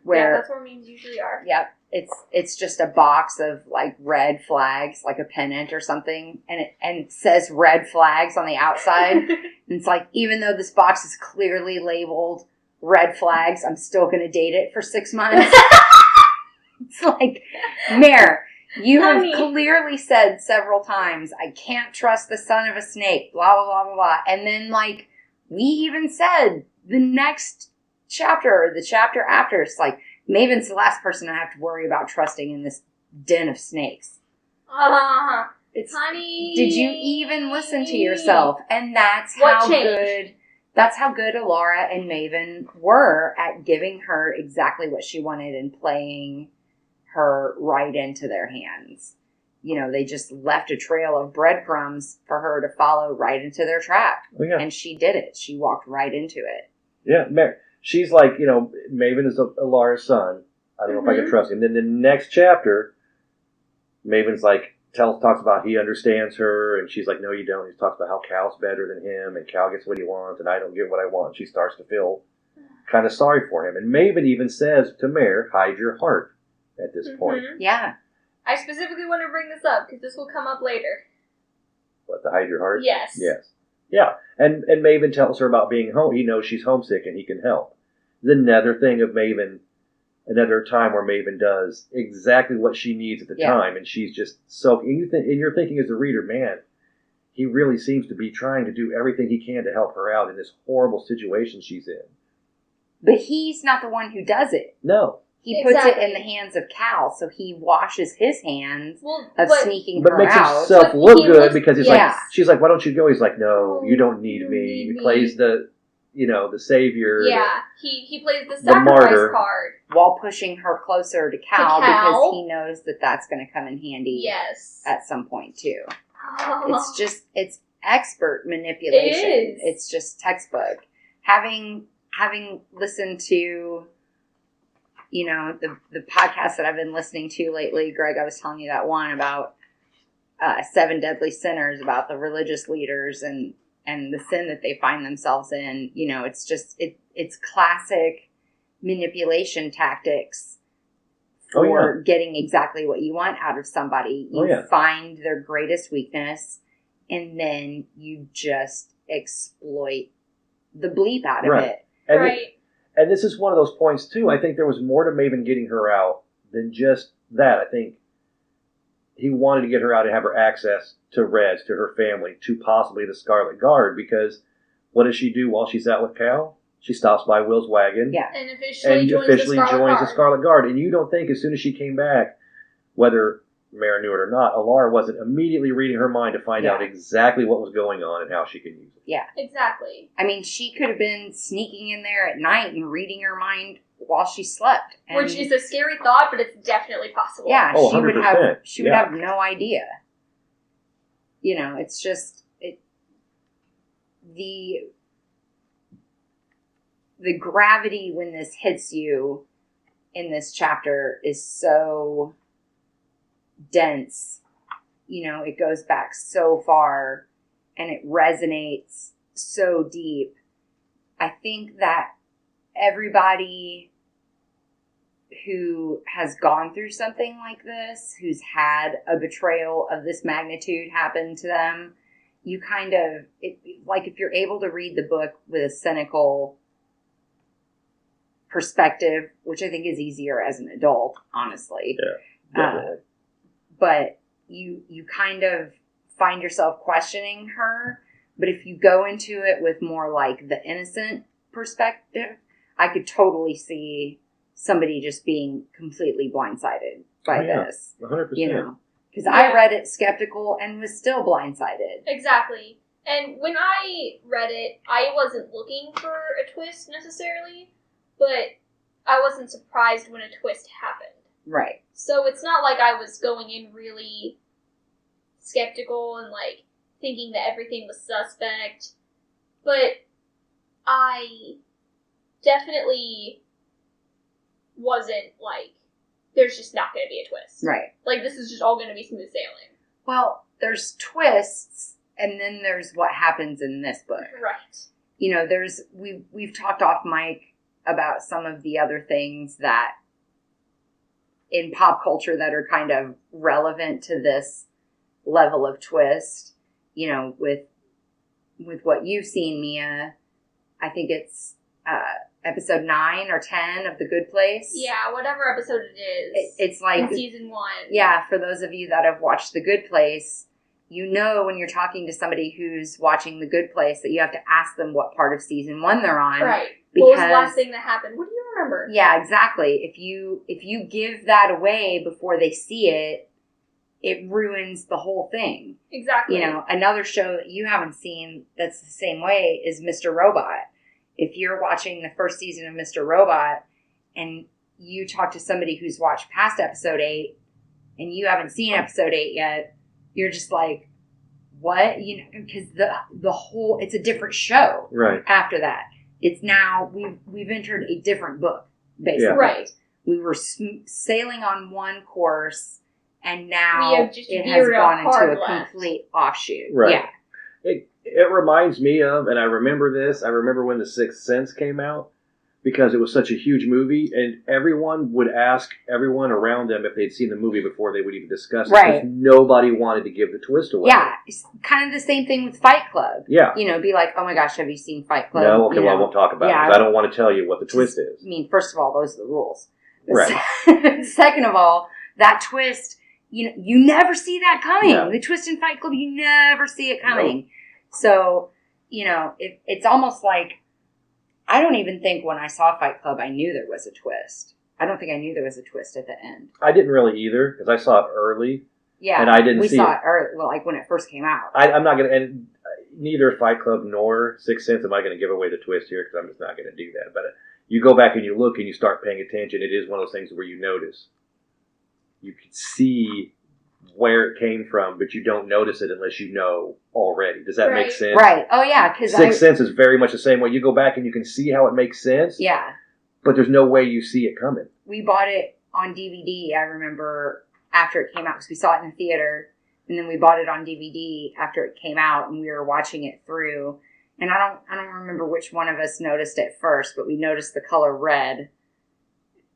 Where, that's where memes usually are. Yep. It's just a box of red flags, like a pennant or something, and it says red flags on the outside. And it's like, even though this box is clearly labeled red flags, I'm still going to date it for 6 months. It's like, Mare, you have clearly said several times, I can't trust the son of a snake, blah, blah, blah, blah, blah. And then, we even said the next chapter, or the chapter after, it's like, Maven's the last person I have to worry about trusting in this den of snakes. It's, honey. did you even listen to yourself? And that's What how changed? good. That's how good Alara and Maven were at giving her exactly what she wanted and playing her right into their hands. You know, they just left a trail of breadcrumbs for her to follow right into their trap. Oh, yeah. And she did it. She walked right into it. Yeah, she's like, Maven is Alara's son. I don't know if I can trust him. Then the next chapter, Maven's like, talks about he understands her, and she's like, no, you don't. He talks about how Cal's better than him, and Cal gets what he wants, and I don't get what I want. She starts to feel kind of sorry for him. And Maven even says to Mare, hide your heart at this point. Yeah. I specifically want to bring this up because this will come up later. What, to hide your heart? Yes. Yes. Yeah. And Maven tells her about being home. He knows she's homesick and he can help. There's another thing of Maven, another time where Maven does exactly what she needs at the time, and she's just so. And you're thinking as a reader, man, he really seems to be trying to do everything he can to help her out in this horrible situation she's in. But he's not the one who does it. No. He puts it in the hands of Cal, so he washes his hands of sneaking her out. But makes himself look good because he's like, she's like, why don't you go? He's like, no, you don't need me. He plays the savior. Yeah, he plays the sacrifice martyr card. While pushing her closer to Cal because he knows that that's going to come in handy at some point too. It's expert manipulation. It is. It's just textbook. Having listened to, the podcast that I've been listening to lately, Greg, I was telling you that one about 7 Deadly Sinners, about the religious leaders and the sin that they find themselves in. It's just, it's classic manipulation tactics for getting exactly what you want out of somebody. You find their greatest weakness and then you just exploit the bleep out of it. And this is one of those points too. I think there was more to Maven getting her out than just that. I think he wanted to get her out and have her access to Reds, to her family, to possibly the Scarlet Guard, because what does she do while she's out with Cal? She stops by Will's wagon and officially joins the Scarlet Guard. And you don't think as soon as she came back, whether Mara knew it or not, Alara wasn't immediately reading her mind to find out exactly what was going on and how she could use it. Yeah. Exactly. I mean, she could have been sneaking in there at night and reading her mind while she slept. Which is a scary thought, but it's definitely possible. Yeah, she 100%. would have no idea. It's just the gravity when this hits you in this chapter is so dense. It goes back so far and it resonates so deep. I think that everybody who has gone through something like this, who's had a betrayal of this magnitude happen to them, you kind of, if you're able to read the book with a cynical perspective, which I think is easier as an adult, honestly. Yeah, definitely. But you kind of find yourself questioning her. But if you go into it with more like the innocent perspective, I could totally see somebody just being completely blindsided by this. 100%. Because I read it skeptical and was still blindsided. Exactly. And when I read it, I wasn't looking for a twist necessarily, but I wasn't surprised when a twist happened. Right. So it's not like I was going in really skeptical and thinking that everything was suspect, but I definitely wasn't there's just not going to be a twist. Right. This is just all going to be smooth sailing. Well, there's twists, and then there's what happens in this book. Right. We've talked off mic about some of the other things that in pop culture that are kind of relevant to this level of twist. With what you've seen, Mia, I think it's episode 9 or 10 of The Good Place. Yeah, whatever episode it is. It's like in season 1. Yeah, for those of you that have watched The Good Place, when you're talking to somebody who's watching The Good Place that you have to ask them what part of season 1 they're on. Right. What was the last thing that happened? What do you remember? Yeah, exactly. If you give that away before they see it, it ruins the whole thing. Exactly. You know, another show that you haven't seen that's the same way is Mr. Robot. If you're watching the first season of Mr. Robot and you talk to somebody who's watched past episode 8 and you haven't seen episode 8 yet, you're just like, what? You know, because the whole, it's a different show. Right. After that, it's now we've entered a different book, basically. Yeah. Right. We were sailing on one course, and now We have just it has veered gone into hard a left. complete offshoot. Right. Yeah. It reminds me of, and I remember this, I remember when The Sixth Sense came out, because it was such a huge movie, and everyone would ask everyone around them if they'd seen the movie before they would even discuss it. Right. Because nobody wanted to give the twist away. Yeah, it's kind of the same thing with Fight Club. Yeah. You know, be like, oh my gosh, have you seen Fight Club? No, okay, You well, I know, won't talk about it, yeah, because I don't want to tell you what the twist is. I mean, first of all, those are the rules. Right. Second of all, that twist, you never see that coming. Yeah. The twist in Fight Club, you never see it coming. So, it's almost like, I don't even think when I saw Fight Club, I knew there was a twist. I don't think I knew there was a twist at the end. I didn't really either, because I saw it early. Yeah. And I didn't we see saw it. it early, well, like when it first came out. I'm not going to, and neither Fight Club nor Sixth Sense am I going to give away the twist here, because I'm just not going to do that. But you go back and you look and you start paying attention, it is one of those things where you notice. You can see where it came from, but you don't notice it unless you know already. Does that make Right. sense? Right. Oh, yeah. Because Sixth Sense is very much the same way. You go back and you can see how it makes sense, Yeah. but there's no way you see it coming. We bought it on DVD, I remember, after it came out, because we saw it in the theater, and then we bought it on DVD after it came out, and we were watching it through. And I don't remember which one of us noticed it first, but we noticed the color red.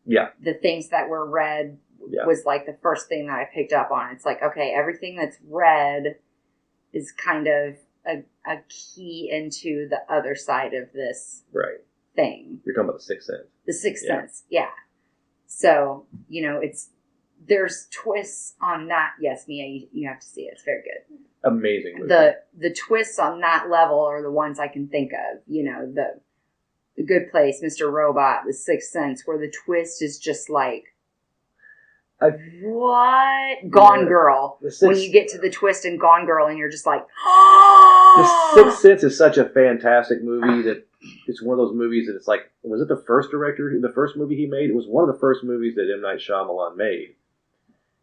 Yeah. The things that were red Yeah. was like the first thing that I picked up on. It's like, okay, everything that's red is kind of a key into the other side of this Right. thing. You're talking about the Sixth Sense. The Sixth Yeah. Sense, yeah. So, there's twists on that. Yes, Mia, you have to see it. It's very good. Amazing movie. The twists on that level are the ones I can think of. The Good Place, Mr. Robot, The Sixth Sense, where the twist is just like, what? Gone Girl. When you get to the twist in Gone Girl and you're just like, The Sixth Sense is such a fantastic movie that it's one of those movies that it's like, was it the first movie he made? It was one of the first movies that M. Night Shyamalan made.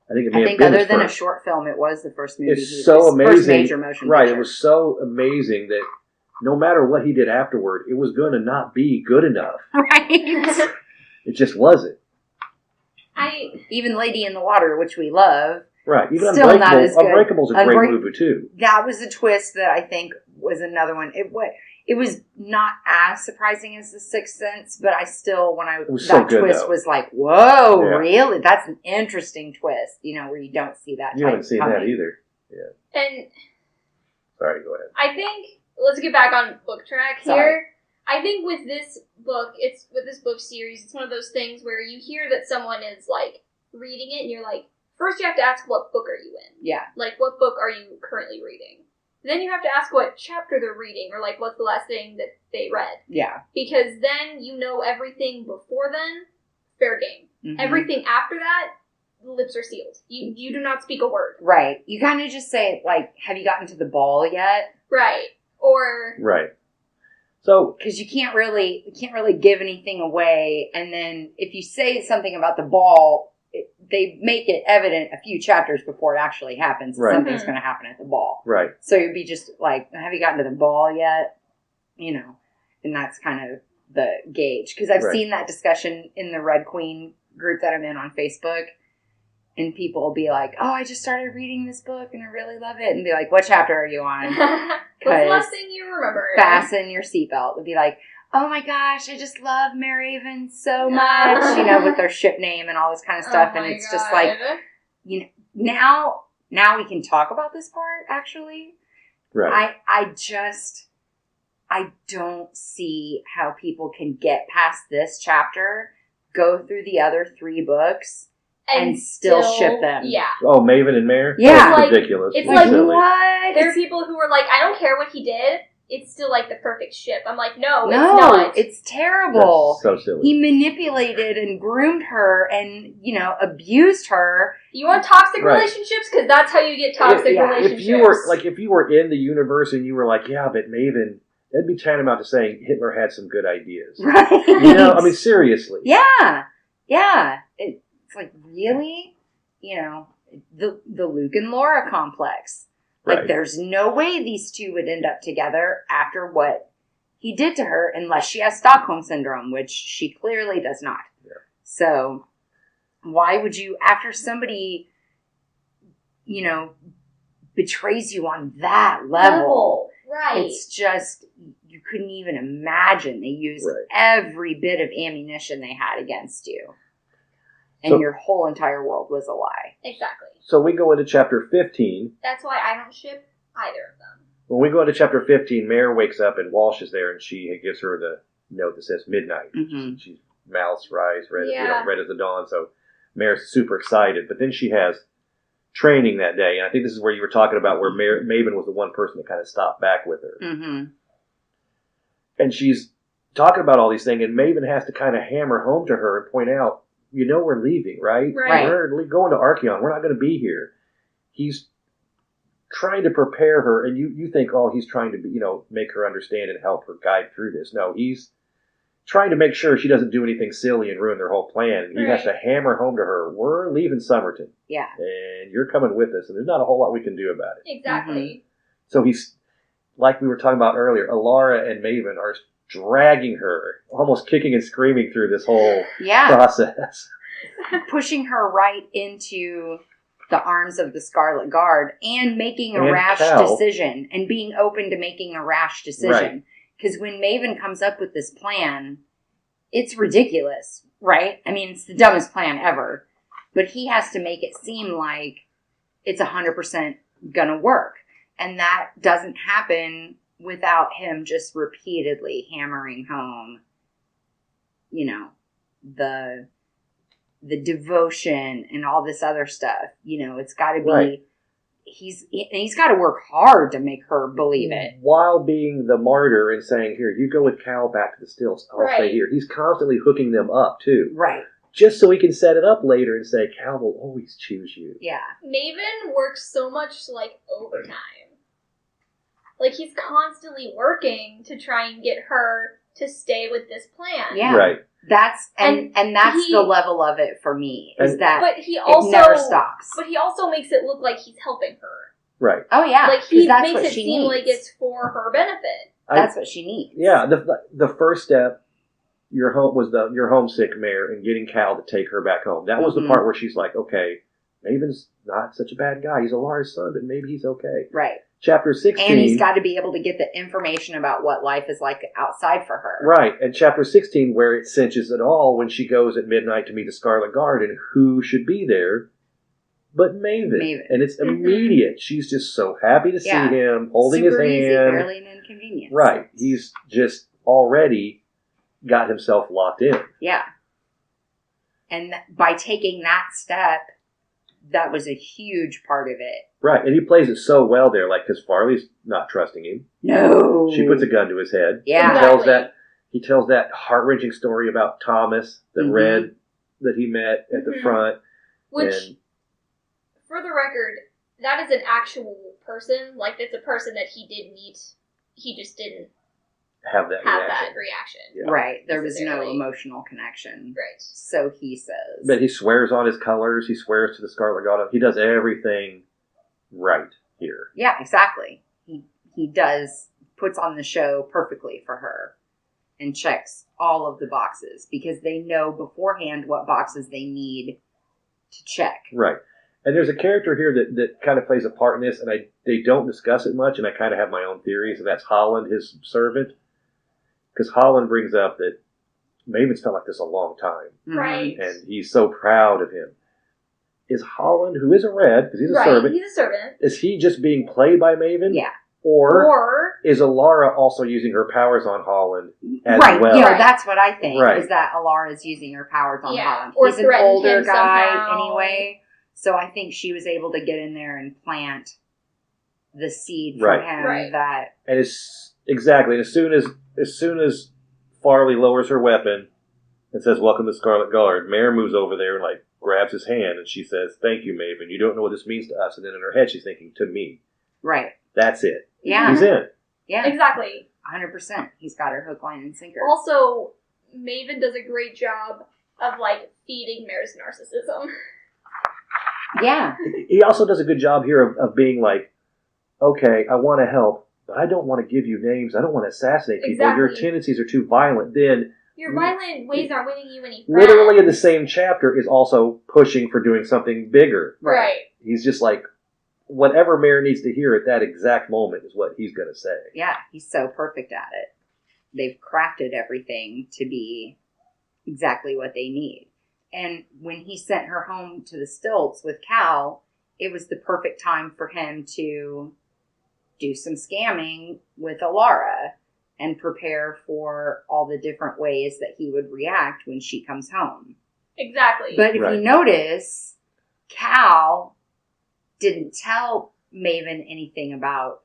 I think it may have been other his than a first. short film, it was the first movie. It's so amazing. First major motion right, picture. it was so amazing that no matter what he did afterward, it was going to not be good enough. Right. It just wasn't. Even Lady in the Water, which we love. Right. Even Still not as good. Unbreakable's a great movie too. That was a twist that I think was another one. It was not as surprising as The Sixth Sense, but I still, twist was like, whoa, Yeah. really? That's an interesting twist, where you don't see that. You haven't seen coming. that either. Yeah. And Sorry, go ahead. I think, let's get back on book track here. Sorry. I think with this book series, it's one of those things where you hear that someone is like reading it and you're like, first you have to ask, what book are you in? Yeah. Like, what book are you currently reading? Then you have to ask what chapter they're reading, or like, what's the last thing that they read? Yeah. Because then you know everything before then, fair game. Mm-hmm. Everything after that, the lips are sealed. You do not speak a word. Right. You kind of just say, like, have you gotten to the ball yet? Right. Or... Right. So... Because you can't really give anything away, and then if you say something about the ball, they make it evident a few chapters before it actually happens that Right. something's going to happen at the ball. Right. So you'd be just like, have you gotten to the ball yet? And that's kind of the gauge. Because I've Right. seen that discussion in the Red Queen group that I'm in on Facebook. And people will be like, oh, I just started reading this book and I really love it. And be like, what chapter are you on? What's the last thing you remember? Fasten your seatbelt. It'd be like, oh my gosh, I just love Maven so much. With their ship name and all this kind of stuff. And it's just like, now we can talk about this part, actually. Right. I don't see how people can get past this chapter, go through the other 3 books, and still ship them. Yeah. Oh, Maven and Mare? Yeah. That's Like, ridiculous. it's That's like, silly. What? There are people who are like, I don't care what he did. it's still like the perfect ship. I'm like, no, No, it's not. it's terrible. That's so silly. He manipulated and groomed her and, abused her. You want toxic Right. relationships? Because that's how you get toxic relationships. If you were in the universe and you were like, yeah, but Maven, that'd be tantamount to saying Hitler had some good ideas. Right. Seriously. Yeah. Yeah. It's like, really? The Luke and Laura complex. Like, Right. there's no way these two would end up together after what he did to her, unless she has Stockholm Syndrome, which she clearly does not. Yeah. So, why would you, after somebody, betrays you on that level, Right. it's just, you couldn't even imagine. They used Right. every bit of ammunition they had against you. And So- your whole entire world was a lie. Exactly. So we go into chapter 15. That's why I don't ship either of them. When we go into chapter 15, Mare wakes up and Walsh is there and she gives her the note that says midnight. Mhm. She's mouths rise, red, Yeah. red as the dawn. So Mare's super excited. But then she has training that day. And I think this is where you were talking about where Maven was the one person that kind of stopped back with her. Mm-hmm. And she's talking about all these things, and Maven has to kind of hammer home to her and point out, we're leaving, right? Right. We're going to Archeon. We're not going to be here. He's trying to prepare her, and you think, he's trying to, make her understand and help her guide through this. No, he's trying to make sure she doesn't do anything silly and ruin their whole plan. He has to hammer home to her, we're leaving Somerton. Yeah. And you're coming with us, and there's not a whole lot we can do about it. Exactly. So he's, like we were talking about earlier, Alara and Maven are dragging her, almost kicking and screaming through this whole process. Pushing her right into the arms of the Scarlet Guard and making a rash decision and being open to making a rash decision. Because when Maven comes up with this plan, it's ridiculous, right? I mean, it's the dumbest plan ever. But he has to make it seem like it's 100% gonna work. And that doesn't happen without him just repeatedly hammering home, the devotion and all this other stuff. It's got to be, he's got to work hard to make her believe it. While being the martyr and saying, here, you go with Cal back to the stills, I'll stay here. He's constantly hooking them up, too. Right. Just so he can set it up later and say, Cal will always choose you. Yeah. Maven works so much like overtime. Like, he's constantly working to try and get her to stay with this plan. Yeah. Right. That's the level of it for me, is that but he also, it never stops. But he also makes it look like he's helping her. Right. Oh, yeah. Like, he that's makes what it she seem needs. like it's for her benefit. That's what she needs. Yeah. The first step, your homesick Mare and getting Cal to take her back home. That was the part where she's like, okay, Maven's not such a bad guy. He's Alara's son, but maybe he's okay. Right. Chapter 16. And he's got to be able to get the information about what life is like outside for her. Right. And chapter 16, where it cinches it all when she goes at midnight to meet the Scarlet Guard, and who should be there but Maven. And it's immediate. She's just so happy to see him, holding Super his easy, hand. barely an inconvenience. Right. He's just already got himself locked in. Yeah. And by taking that step, that was a huge part of it. Right, and he plays it so well there, like, because Farley's not trusting him. No. She puts a gun to his head. Yeah. He tells that heart-wrenching story about Thomas, the Red that he met at the front. Which, for the record, that is an actual person. Like, it's a person that he did meet. He just didn't have that reaction. Yeah. Right. There was no emotional connection. Right. So he says. But he swears on his colors. He swears to the Scarlet God. He does everything right here. Yeah, exactly. He puts on the show perfectly for her and checks all of the boxes because they know beforehand what boxes they need to check. Right. And there's a character here that kind of plays a part in this, and they don't discuss it much, and I kind of have my own theories, and that's Holland, his servant. Because Holland brings up that Maven's felt like this a long time. Right. And he's so proud of him. Is Holland, who is a Red, because he's a servant. He's a servant. Is he just being played by Maven? Yeah. Or is Alara also using her powers on Holland as right. well? Yeah, that's what I think, right. is that Alara is using her powers on Holland. Or he's an older guy somehow. anyway, so I think she was able to get in there and plant the seed for him that... And is Exactly. And as soon as Farley lowers her weapon and says, "Welcome to Scarlet Guard," Mare moves over there and like grabs his hand and she says, "Thank you, Maven. You don't know what this means to us." And then in her head she's thinking, "To me." Right. That's it. Yeah. He's in. Yeah. Exactly. 100%. He's got her hook, line, and sinker. Also, Maven does a great job of, like, feeding Mare's narcissism. Yeah. He also does a good job here of being like, "Okay, I want to help, but I don't want to give you names. I don't want to assassinate people. Exactly. Your tendencies are too violent." Then, Your violent ways aren't winning you any friends. literally in the same chapter, is also pushing for doing something bigger. Right. He's just like, whatever Mare needs to hear at that exact moment is what he's going to say. Yeah. He's so perfect at it. They've crafted everything to be exactly what they need. And when he sent her home to the stilts with Cal, it was the perfect time for him to do some scamming with Alara and prepare for all the different ways that he would react when she comes home. Exactly. But if Right. you notice, Cal didn't tell Maven anything about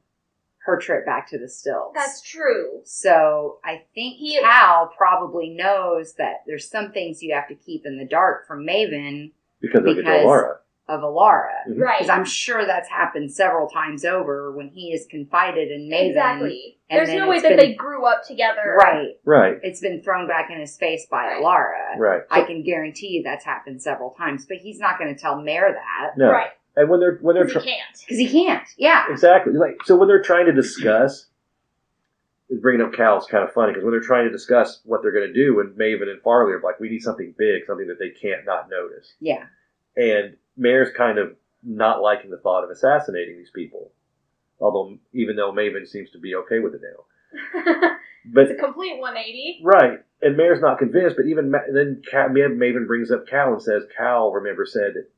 her trip back to the stilts. That's true. So I think Cal probably knows that there's some things you have to keep in the dark from Maven Because of Because- Alara. of Alara. Mhm. Right. Because I'm sure that's happened several times over when he has confided in Maven. Exactly. and There's then no way it's that been- they grew up together. Right. Right. It's been thrown back in his face by Right. Alara. Right. I can guarantee you that's happened several times, but he's not going to tell Mare that. No. Right. And when they're Because he can't. Because he can't. Yeah. exactly, like, so when they're trying to discuss, bringing up Cal's kind of funny, because when they're trying to discuss what they're going to do, and Maven and Farley are like, "We need something big, something that they can't not notice." Yeah. And Mare's kind of not liking the thought of assassinating these people, even though Maven seems to be okay with it now. But It's a complete 180. right, and Mare's not convinced. But even then, Maven brings up Cal and says, "Cal, remember, said that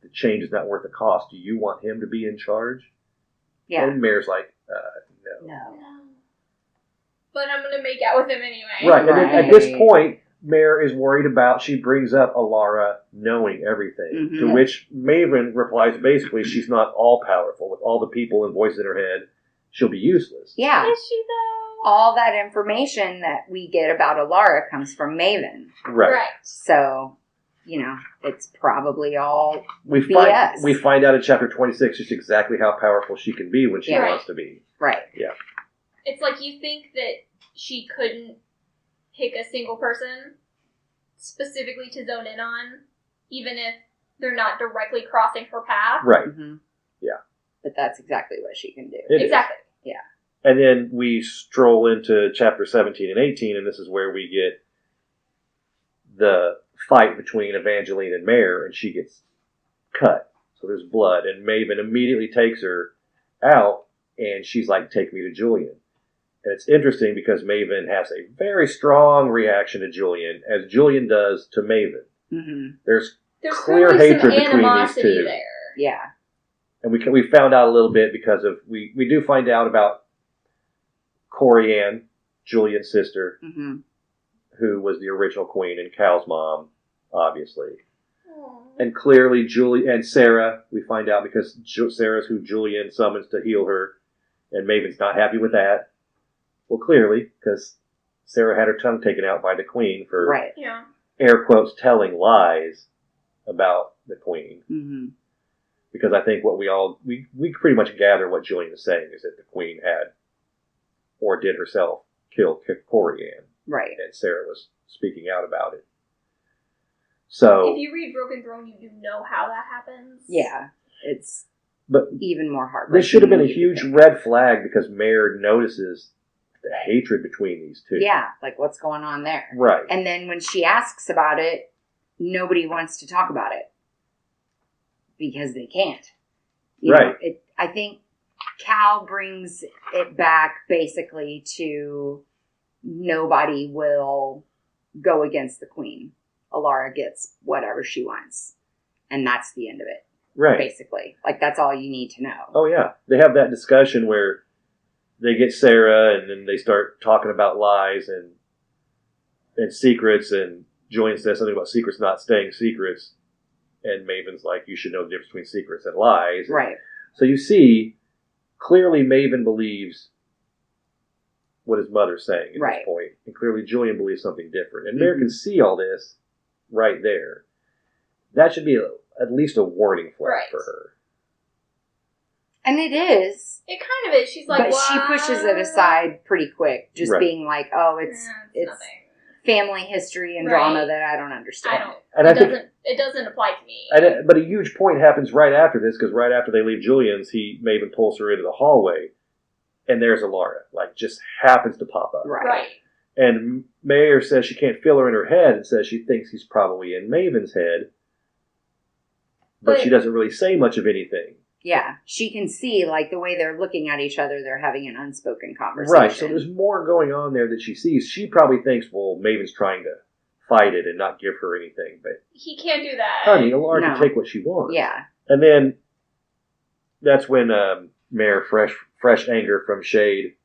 the change is not worth the cost. Do you want him to be in charge?" Yeah. And Mare's like, "No." No. But I'm going to make out with him anyway. Right, and then at this Right. point, Mare is worried about. She brings up Alara knowing everything, Mhm. to which Maven replies, basically, she's not all powerful. With all the people and voices in her head, she'll be useless. Yeah. Is she though? All that information that we get about Alara comes from Maven. Right. So, it's probably all We BS. find out in chapter 26 just exactly how powerful she can be when she Yeah. wants to be. right. It's like you think that she couldn't pick a single person specifically to zone in on, even if they're not directly crossing her path. Right. Mm-hmm. Yeah. But that's exactly what she can do. It is. Exactly. And then we stroll into chapter 17 and 18, and this is where we get the fight between Evangeline and Mare, and she gets cut. So there's blood, and Maven immediately takes her out, and she's like, "Take me to Julian." And it's interesting because Maven has a very strong reaction to Julian, as Julian does to Maven. Mm-hmm. There's There's clear clearly hatred some between these animosity two. there. Yeah. And we found out a little bit because of, we do find out about Corianne, Julian's sister, Mm-hmm. who was the original queen, and Cal's mom, obviously. Aw. And clearly Julie and Sarah, we find out because Sarah's who Julian summons to heal her, and Maven's not happy with that. Well, clearly, because Sarah had her tongue taken out by the queen for, Right. Yeah. air quotes, telling lies about the queen. Mm-hmm. Because I think what we pretty much gather what Julian is saying is that the queen had, or did herself, kill Corianne. Right. And Sarah was speaking out about it. So, If you read Broken Throne, you do know how that happens. Yeah. It's but even more heartbreaking. this should have been a than you huge think. red flag because Mare notices the hatred between these two. Yeah. Like, what's going on there? Right. And then when she asks about it, nobody wants to talk about it. Because they can't. Right. I think Cal brings it back basically to nobody will go against the queen. Alara gets whatever she wants. And that's the end of it, Right. basically. Like, that's all you need to know. Oh, yeah. They have that discussion where they get Sarah and then they start talking about lies and secrets, and Julian says something about secrets not staying secrets. And Maven's like, you should know the difference between secrets and lies. Right. So you see, clearly Maven believes what his mother's saying at Right. this point. And clearly Julian believes something different. And Mare can see all this right there. That should be at least a warning flag for her. And it is. It kind of is. She's like, but she pushes it aside pretty quick, just being like, "Oh, it's nothing. Family history and drama that I don't understand." It doesn't apply to me. But a huge point happens right after this, because right after they leave Julian's, Maven pulls her into the hallway, and there's Alara, like, just happens to pop up. Right. And Mare says she can't feel her in her head, and says she thinks he's probably in Maven's head, but she doesn't really say much of anything. Yeah, she can see, like, the way they're looking at each other, they're having an unspoken conversation. Right, so there's more going on there that she sees. She probably thinks, well, Maven's trying to fight it and not give her anything, but he can't do that. Honey, Alara can take what she wants. Yeah. And then that's when Mare, fresh anger from Shade,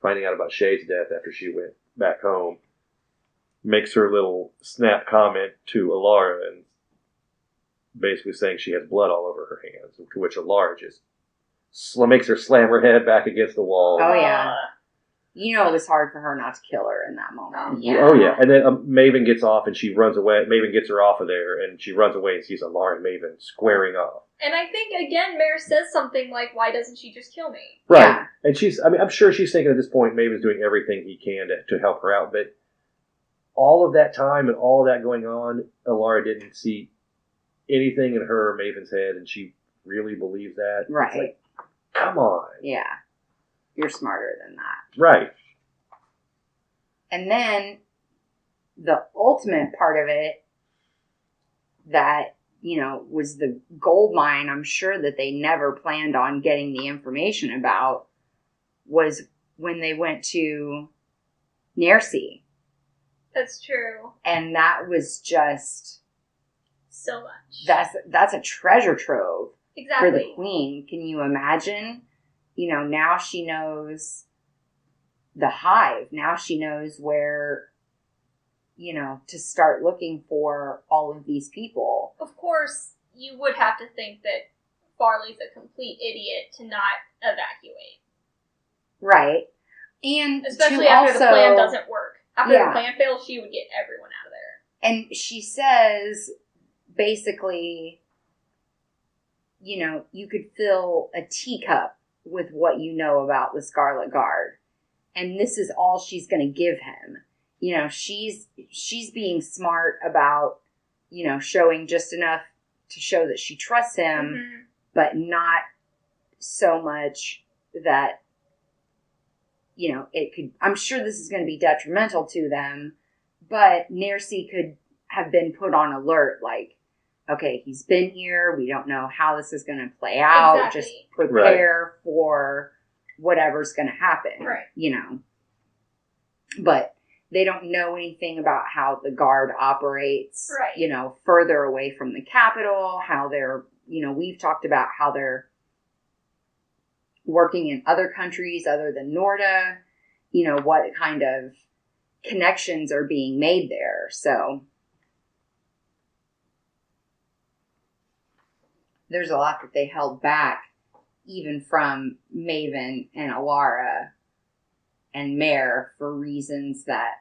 finding out about Shade's death after she went back home, makes her little snap comment to Alara and basically saying she has blood all over her hands, to which Alara just makes her slam her head back against the wall. Oh, yeah. You know, it was hard for her not to kill her in that moment. Yeah. Oh, yeah. And then Maven gets off and she runs away. Maven gets her off of there and she runs away and sees Alara and Maven squaring off. And I think, again, Mare says something like, why doesn't she just kill me? Right. Yeah. And I'm sure she's thinking at this point Maven's doing everything he can to help her out. But all of that time and all of that going on, Alara didn't see anything in her or Maven's head, and she really believes that. Right. It's like, come on. Yeah. You're smarter than that. Right. And then the ultimate part of it that, was the gold mine, I'm sure that they never planned on getting the information about, was when they went to Nersea. That's true. And that was just so much. That's a treasure trove for the queen. Can you imagine? Now she knows the hive. Now she knows where, to start looking for all of these people. Of course, you would have to think that Farley's a complete idiot to not evacuate. Right. And especially after the plan doesn't work. After the plan fails, she would get everyone out of there. And she says, basically, you could fill a teacup with what you know about the Scarlet Guard. And this is all she's going to give him. She's being smart about, showing just enough to show that she trusts him, but not so much that, it could, I'm sure this is going to be detrimental to them, but Nersea could have been put on alert, like, okay, he's been here. We don't know how this is going to play out. Exactly. Just prepare for whatever's going to happen. Right. But they don't know anything about how the guard operates, right. Further away from the capital, how they're, we've talked about how they're working in other countries other than Norda, what kind of connections are being made there. So there's a lot that they held back, even from Maven and Alara and Mare, for reasons that,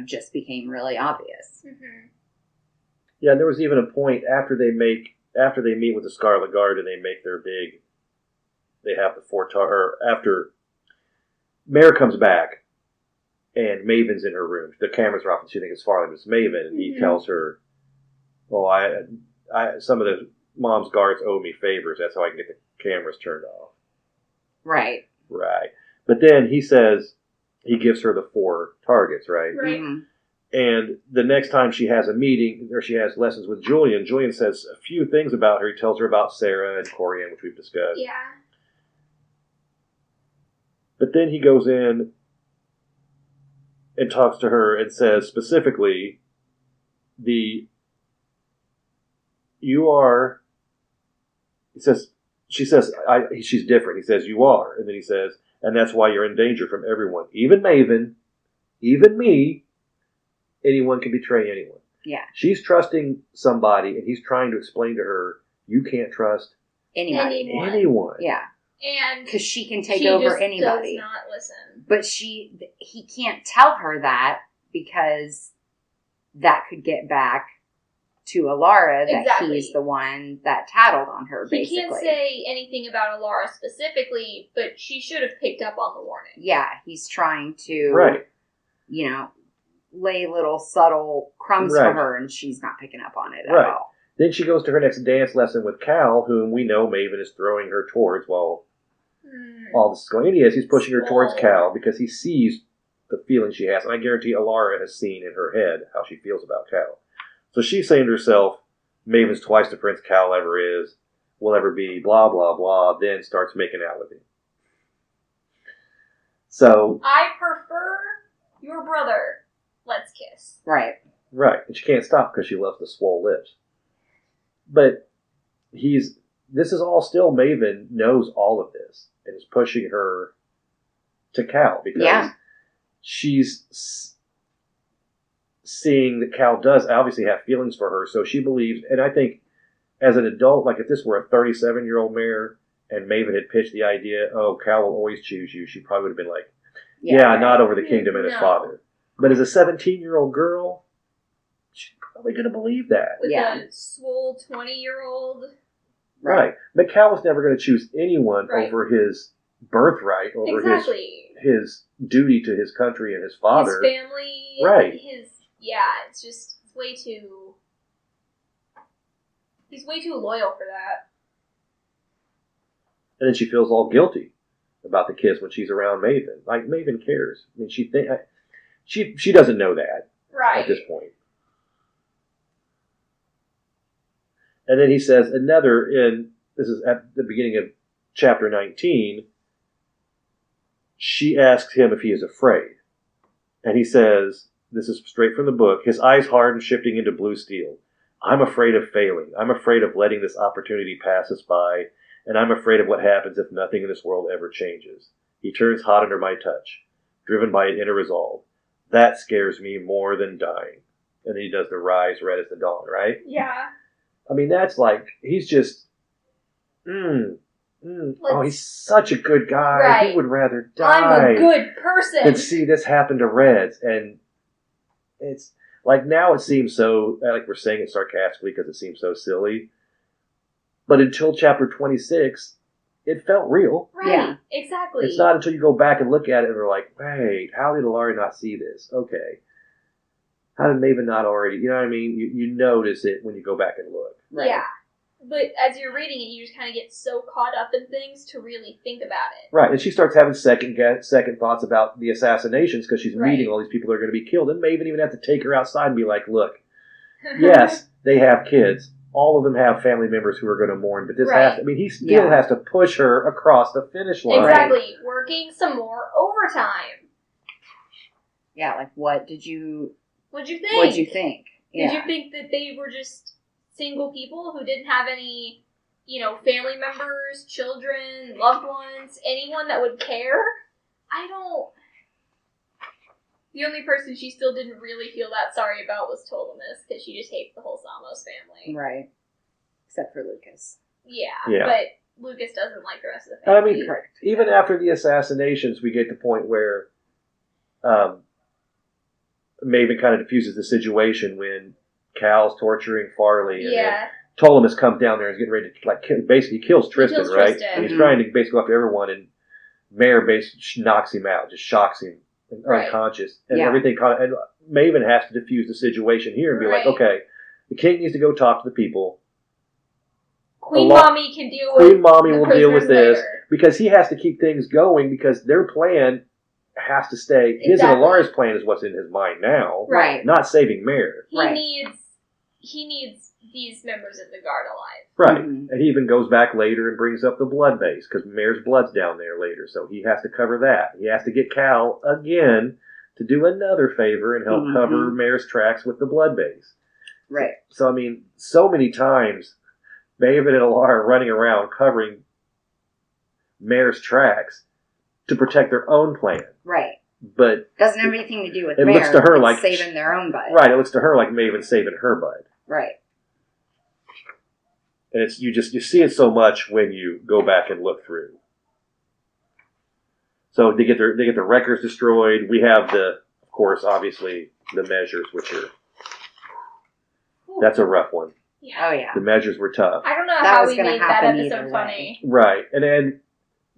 just became really obvious. Mm-hmm. Yeah, and there was even a point after they meet with the Scarlet Guard and they have the after Mare comes back and Maven's in her room. The cameras are off and she thinks it's Farley, but it's Maven, and he tells her, "Oh, I some of the mom's guards owe me favors. That's how I can get the cameras turned off." Right. But then he says he gives her the 4 targets, right? Right. Mm-hmm. And the next time she has a meeting or she has lessons with Julian says a few things about her. He tells her about Sarah and Corian, which we've discussed. Yeah. But then he goes in and talks to her and says specifically, she's different. He says, you are. And then he says, and that's why you're in danger from everyone. Even Maven, even me, anyone can betray anyone. Yeah. She's trusting somebody and he's trying to explain to her, you can't trust anyone. Anyone. Yeah. And because she can take she over just anybody. does not listen. But he can't tell her that because that could get back to Alara that Exactly. he's the one that tattled on her, basically. He can't say anything about Alara specifically, but she should have picked up on the warning. Yeah, he's trying to, Right. Lay little subtle crumbs Right. for her, and she's not picking up on it at Right. all. Then she goes to her next dance lesson with Cal, whom we know Maven is throwing her towards while all this is going on. He's pushing her towards Cal because he sees the feeling she has. And I guarantee Alara has seen in her head how she feels about Cal. So she's saying to herself, Maven's twice the prince Cal ever is, will ever be, blah, blah, blah, then starts making out with him. So... I prefer your brother. Let's kiss. Right. Right. And she can't stop because she loves the swole lips. But this is all still Maven knows all of this and is pushing her to Cal because she's seeing that Cal does obviously have feelings for her. So she believes, and I think as an adult, like if this were a 37-year-old mayor and Maven had pitched the idea, oh, Cal will always choose you, she probably would have been like, not over the kingdom and his father. But as a 17-year-old girl, she's probably going to believe that. With a swole 20-year-old. Right. But Cal was never going to choose anyone over his birthright, over his duty to his country and his father. His family. Right. It's way too... He's way too loyal for that. And then she feels all guilty about the kiss when she's around Maven. Like, Maven cares. I mean, she doesn't know that at this point. And then he says this is at the beginning of chapter 19, she asks him if he is afraid. And he says, this is straight from the book, his eyes hardened, shifting into blue steel. I'm afraid of failing. I'm afraid of letting this opportunity pass us by, and I'm afraid of what happens if nothing in this world ever changes. He turns hot under my touch, driven by an inner resolve. That scares me more than dying. And then he does the rise red as the dawn, right? Yeah. I mean, that's like, he's just, he's such a good guy. Right. He would rather die. I'm a good person. Than see this happen to Reds. And it's, like, now it seems so, like we're saying it sarcastically because it seems so silly. But until chapter 26, it felt real. Right, yeah. Exactly. It's not until you go back and look at it and we're like, wait, how did Alara not see this? Okay. How did Maven not already, you know what I mean? You notice it when you go back and look. Right. Yeah. But as you're reading it, you just kind of get so caught up in things to really think about it. Right, and she starts having second thoughts about the assassinations because she's meeting all these people that are going to be killed. And Maven even have to take her outside and be like, look, yes, they have kids. All of them have family members who are going to mourn, but this he still has to push her across the finish line. Exactly. Working some more overtime. Yeah, like What'd you think? Yeah. Did you think that they were just single people who didn't have any, family members, children, loved ones, anyone that would care? The only person she still didn't really feel that sorry about was Ptolemy, because she just hates the whole Samos family. Right. Except for Lucas. Yeah. But Lucas doesn't like the rest of the And family. I mean, even after the assassinations, we get to the point where Maven kind of diffuses the situation when Cal's torturing Farley, and then Ptolemy comes down there and is getting ready to basically kills Tristan, right? Tristan. And he's trying to basically go after everyone, and Mare basically knocks him out, just shocks him, unconscious, and everything. And Maven has to diffuse the situation here and be like, okay, the king needs to go talk to the people. Queen Mommy can deal with Queen Mommy will deal with this later. because he has to keep things going because their plan has to stay. His and Alara's plan is what's in his mind now, right? Not saving Mare. He needs these members of the guard alive, right? Mm-hmm. And he even goes back later and brings up the blood base because Mare's blood's down there later, so he has to cover that. He has to get Cal again to do another favor and help cover Mare's tracks with the blood base. Right. So I mean, so many times Maven and Alara are running around covering Mare's tracks to protect their own plan. Right. But doesn't have anything to do with it Mare. Looks to her like saving their own butt. Right. It looks to her like Maven saving her butt. Right. And you see it so much when you go back and look through. So they get their records destroyed. We have of course, obviously, the measures, which are, that's a rough one. Yeah. Oh yeah. The measures were tough. I don't know That how was we gonna made that happen episode either funny. Right. And then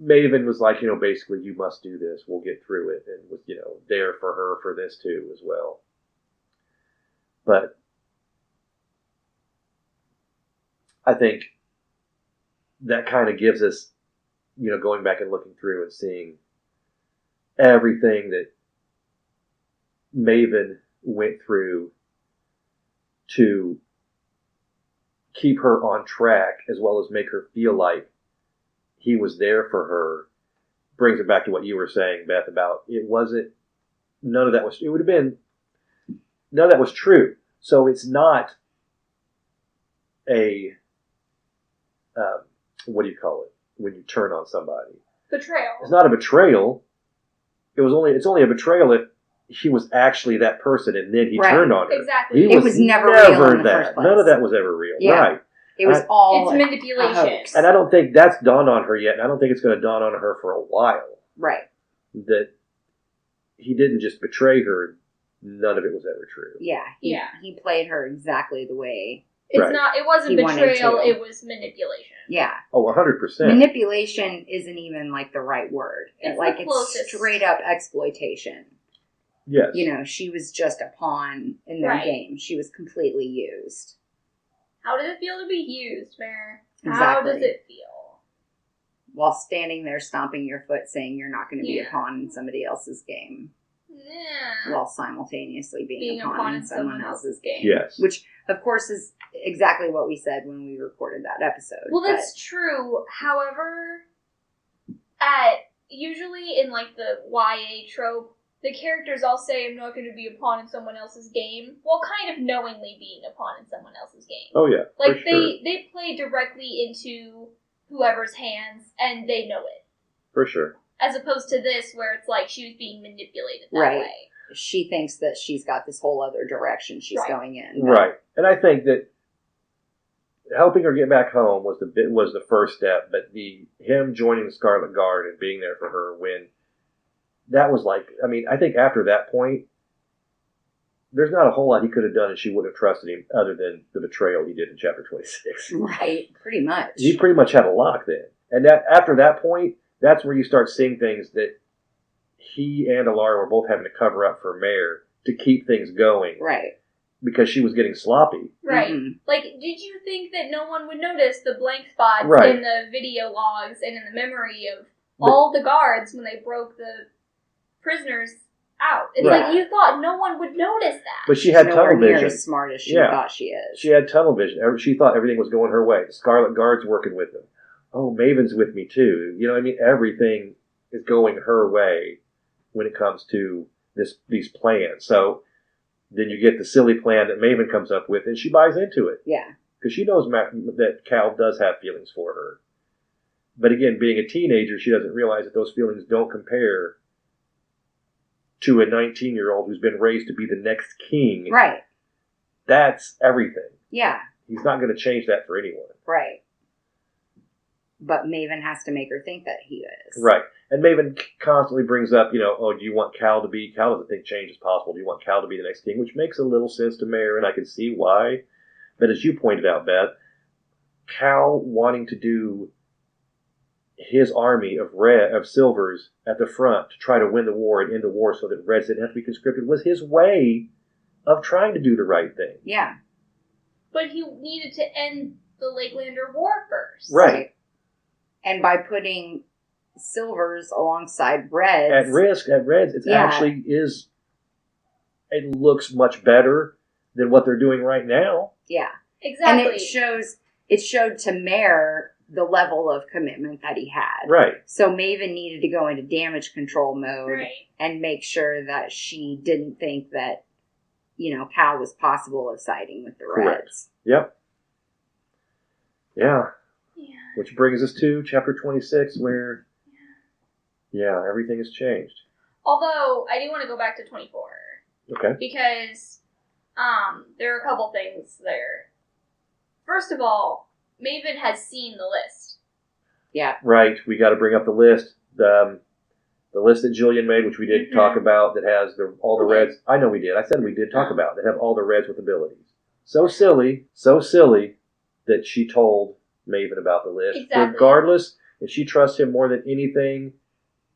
Maven was like, basically, you must do this. We'll get through it. And was, there for her for this too as well. But I think that kind of gives us, going back and looking through and seeing everything that Maven went through to keep her on track, as well as make her feel like he was there for her, brings it back to what you were saying, Beth, about none of that was true. So it's not a, what do you call it, when you turn on somebody? Betrayal. It's not a betrayal. It's only a betrayal if he was actually that person and then he turned on her. Exactly. He was never real in the that. first place. None of that was ever real. Yeah. Right. It was all It's manipulation. a hoax. And I don't think that's dawned on her yet, and I don't think it's going to dawn on her for a while. Right. That he didn't just betray her. None of it was ever true. Yeah. He played her exactly the way. It wasn't He wanted betrayal, to. it was manipulation. Yeah. Oh, 100%. Manipulation isn't even the right word. It's it's closest. straight up exploitation. Yes. She was just a pawn in their game. She was completely used. How does it feel to be used, Mare? How Exactly. does it feel? While standing there stomping your foot saying you're not going to be a Yeah. pawn in somebody else's game. Yeah. While simultaneously being a pawn in someone else's game. Yes. Which, of course, is exactly what we said when we recorded that episode. Well, that's true. However, usually in the YA trope, the characters all say, I'm not going to be a pawn in someone else's game, while kind of knowingly being a pawn in someone else's game. Oh, yeah. For sure. They play directly into whoever's hands, and they know it. For sure. As opposed to this, where it's like she was being manipulated that Right. way. She thinks that she's got this whole other direction she's going in. but- Right. And I think that helping her get back home was the first step, but him joining the Scarlet Guard and being there for her when that was I think after that point, there's not a whole lot he could have done and she wouldn't have trusted him other than the betrayal he did in chapter 26. Right, pretty much. He pretty much had a lock then. And after that point, that's where you start seeing things that he and Alara were both having to cover up for Mare to keep things going. Right. Because she was getting sloppy. Right. Mhm. Did you think that no one would notice the blank spots Right. in the video logs and in the memory of all the guards when they broke the prisoners out? It's Right. you thought no one would notice that. But she had Nowhere tunnel near vision. as smart as she Yeah. thought she is. She had tunnel vision. She thought everything was going her way. The Scarlet Guard's working with them. Oh, Maven's with me too. You know what I mean? Everything is going her way when it comes to these plans. So then you get the silly plan that Maven comes up with, and she buys into it. Yeah. Because she knows that Cal does have feelings for her. But again, being a teenager, she doesn't realize that those feelings don't compare to a 19-year-old who's been raised to be the next king. Right. That's everything. Yeah. He's not going to change that for anyone. Right. But Maven has to make her think that he is. Right. And Maven constantly brings up, do you want Cal doesn't think change is possible. Do you want Cal to be the next king? Which makes a little sense to Mare, and I can see why. But as you pointed out, Beth, Cal wanting to do his army of silvers at the front to try to win the war and end the war so that Reds didn't have to be conscripted was his way of trying to do the right thing. Yeah. But he needed to end the Lakelander War first. Right. And by putting silvers alongside reds. At Reds, it actually is, it looks much better than what they're doing right now. Yeah. Exactly. And it showed to Mare the level of commitment that he had. Right. So Maven needed to go into damage control mode Right. and make sure that she didn't think that, Cal was possible of siding with the Correct. Reds. Yep. Yeah. Yeah. Which brings us to chapter 26 where, everything has changed. Although, I do want to go back to 24. Okay. Because there are a couple things there. First of all, Maven has seen the list. Yeah. Right. We got to bring up the list. The list that Jillian made, which we did talk about, that has all the Reds. I know we did. I said we did talk about that have all the Reds with abilities. So silly that she told Maven about the list. Exactly. Regardless, if she trusts him more than anything,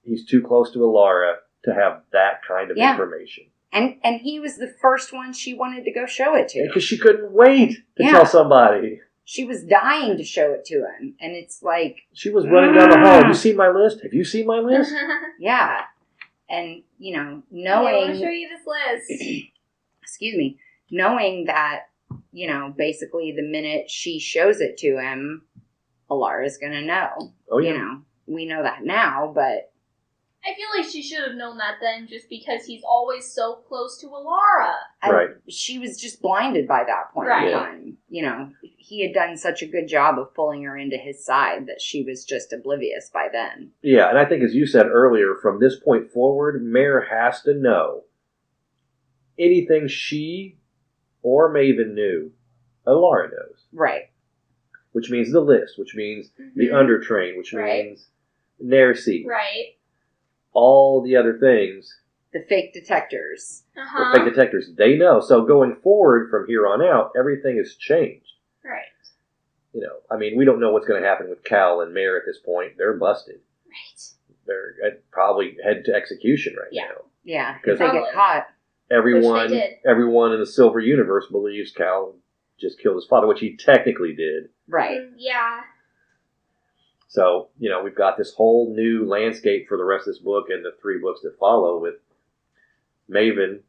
he's too close to Alara to have that kind of information. And he was the first one she wanted to go show it to. Because she couldn't wait to tell somebody. She was dying to show it to him. And it's like... She was running down the hall. Have you seen my list? Have you seen my list? Yeah. And, knowing... I want to show you this list. Excuse me. Knowing that, basically the minute she shows it to him, Alara's going to know. Oh, yeah. We know that now, but... I feel like she should have known that then, just because he's always so close to Alara. Right. She was just blinded by that point in time. He had done such a good job of pulling her into his side that she was just oblivious by then. Yeah, and I think as you said earlier, from this point forward, Mare has to know anything she or Maven knew, Alara knows. Right. Which means the list, which means the undertrain, which means Nercy. Right. All the other things. The fake detectors. The fake detectors, they know. So going forward from here on out, everything has changed. Right. We don't know what's going to happen with Cal and Mare at this point. They're busted. Right. They're probably headed to execution right now. Yeah, because they get caught. Everyone in the Silver Universe believes Cal just killed his father, which he technically did. Right. Yeah. So, we've got this whole new landscape for the rest of this book and the 3 books that follow, with Maven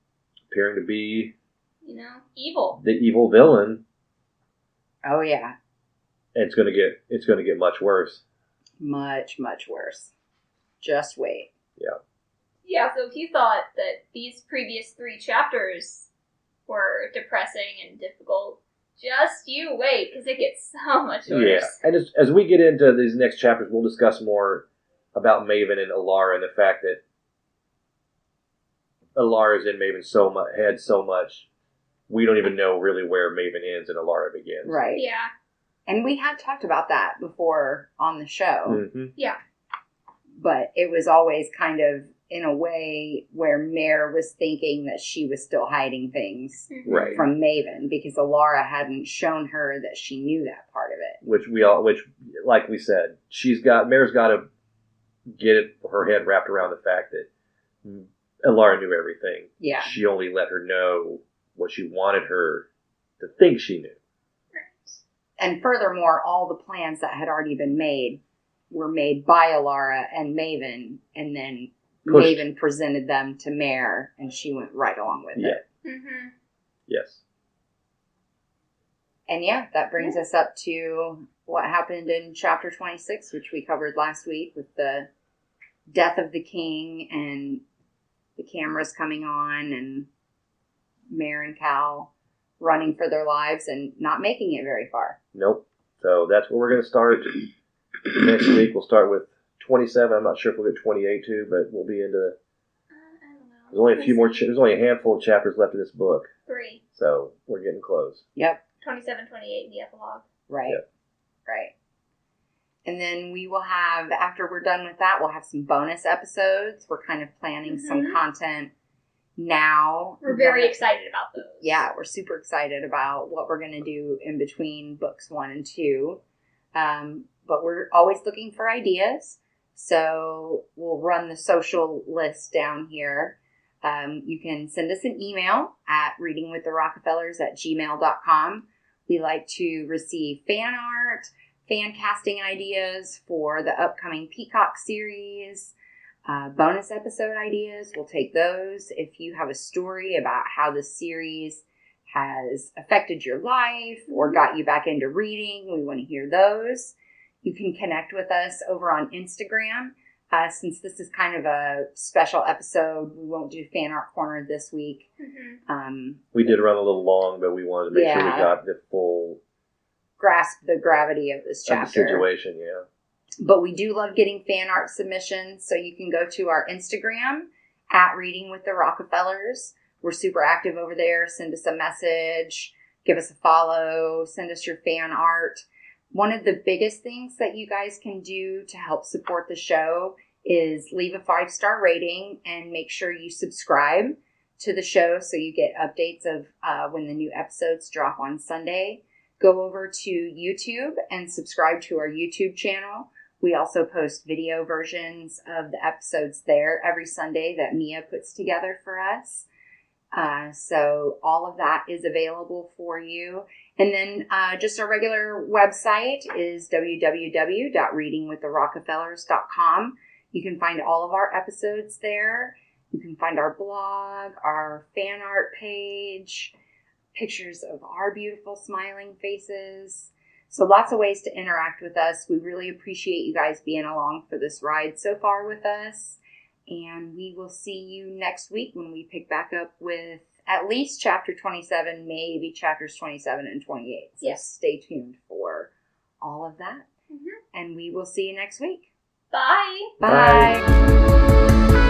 appearing to be, evil. The evil villain. Oh yeah. And it's going to get much worse. Much, much worse. Just wait. Yeah. Yeah, so if you thought that these previous 3 chapters were depressing and difficult, just you wait, because it gets so much worse. Yeah, and as we get into these next chapters, we'll discuss more about Maven and Alara and the fact that Alara's in Maven's head so much, we don't even know really where Maven ends and Alara begins. Right. Yeah. And we had talked about that before on the show. Mm-hmm. Yeah. But it was always kind of in a way where Mare was thinking that she was still hiding things right. from Maven, because Alara hadn't shown her that she knew that part of it. Which, like we said, Mare's got to get her head wrapped around the fact that Alara knew everything. Yeah. She only let her know what she wanted her to think she knew. And furthermore, all the plans that had already been made were made by Alara and Maven, and then Maven presented them to Mare, and she went right along with it. Mm-hmm. Yes. And that brings us up to what happened in chapter 26, which we covered last week, with the death of the king and the cameras coming on and Mare and Cal running for their lives and not making it very far. Nope. So that's where we're going to start. Next week we'll start with 27. I'm not sure if we'll get 28 too, but we'll be into... I don't know. There's only a few more... There's only a handful of chapters left in this book. 3. So we're getting close. Yep. 27, 28 in the epilogue. Right. Yep. Right. And then we will have, after we're done with that, we'll have some bonus episodes. We're kind of planning some content now. We're very excited about those. Yeah, we're super excited about what we're going to do in between books 1 and 2. But we're always looking for ideas. So we'll run the social list down here. You can send us an email at readingwiththerockefellers@gmail.com. We like to receive fan art, fan casting ideas for the upcoming Peacock series, bonus episode ideas. We'll take those. If you have a story about how the series has affected your life or got you back into reading, we want to hear those. You can connect with us over on Instagram. Since this is kind of a special episode, we won't do Fan Art Corner this week. We did run a little long, but we wanted to make sure we got the full grasp the gravity of this chapter. Of the situation, yeah. But we do love getting fan art submissions, so you can go to our Instagram at Reading with the Rockefellers. We're super active over there. Send us a message, give us a follow, send us your fan art. One of the biggest things that you guys can do to help support the show is leave a 5-star rating and make sure you subscribe to the show so you get updates of when the new episodes drop on Sunday. Go over to YouTube and subscribe to our YouTube channel. We also post video versions of the episodes there every Sunday that Mia puts together for us. So all of that is available for you. And then just our regular website is www.readingwiththerockefellers.com. You can find all of our episodes there. You can find our blog, our fan art page, pictures of our beautiful smiling faces. So lots of ways to interact with us. We really appreciate you guys being along for this ride so far with us. And we will see you next week when we pick back up with at least chapter 27, maybe chapters 27 and 28. So yes. Stay tuned for all of that. Mm-hmm. And we will see you next week. Bye. Bye.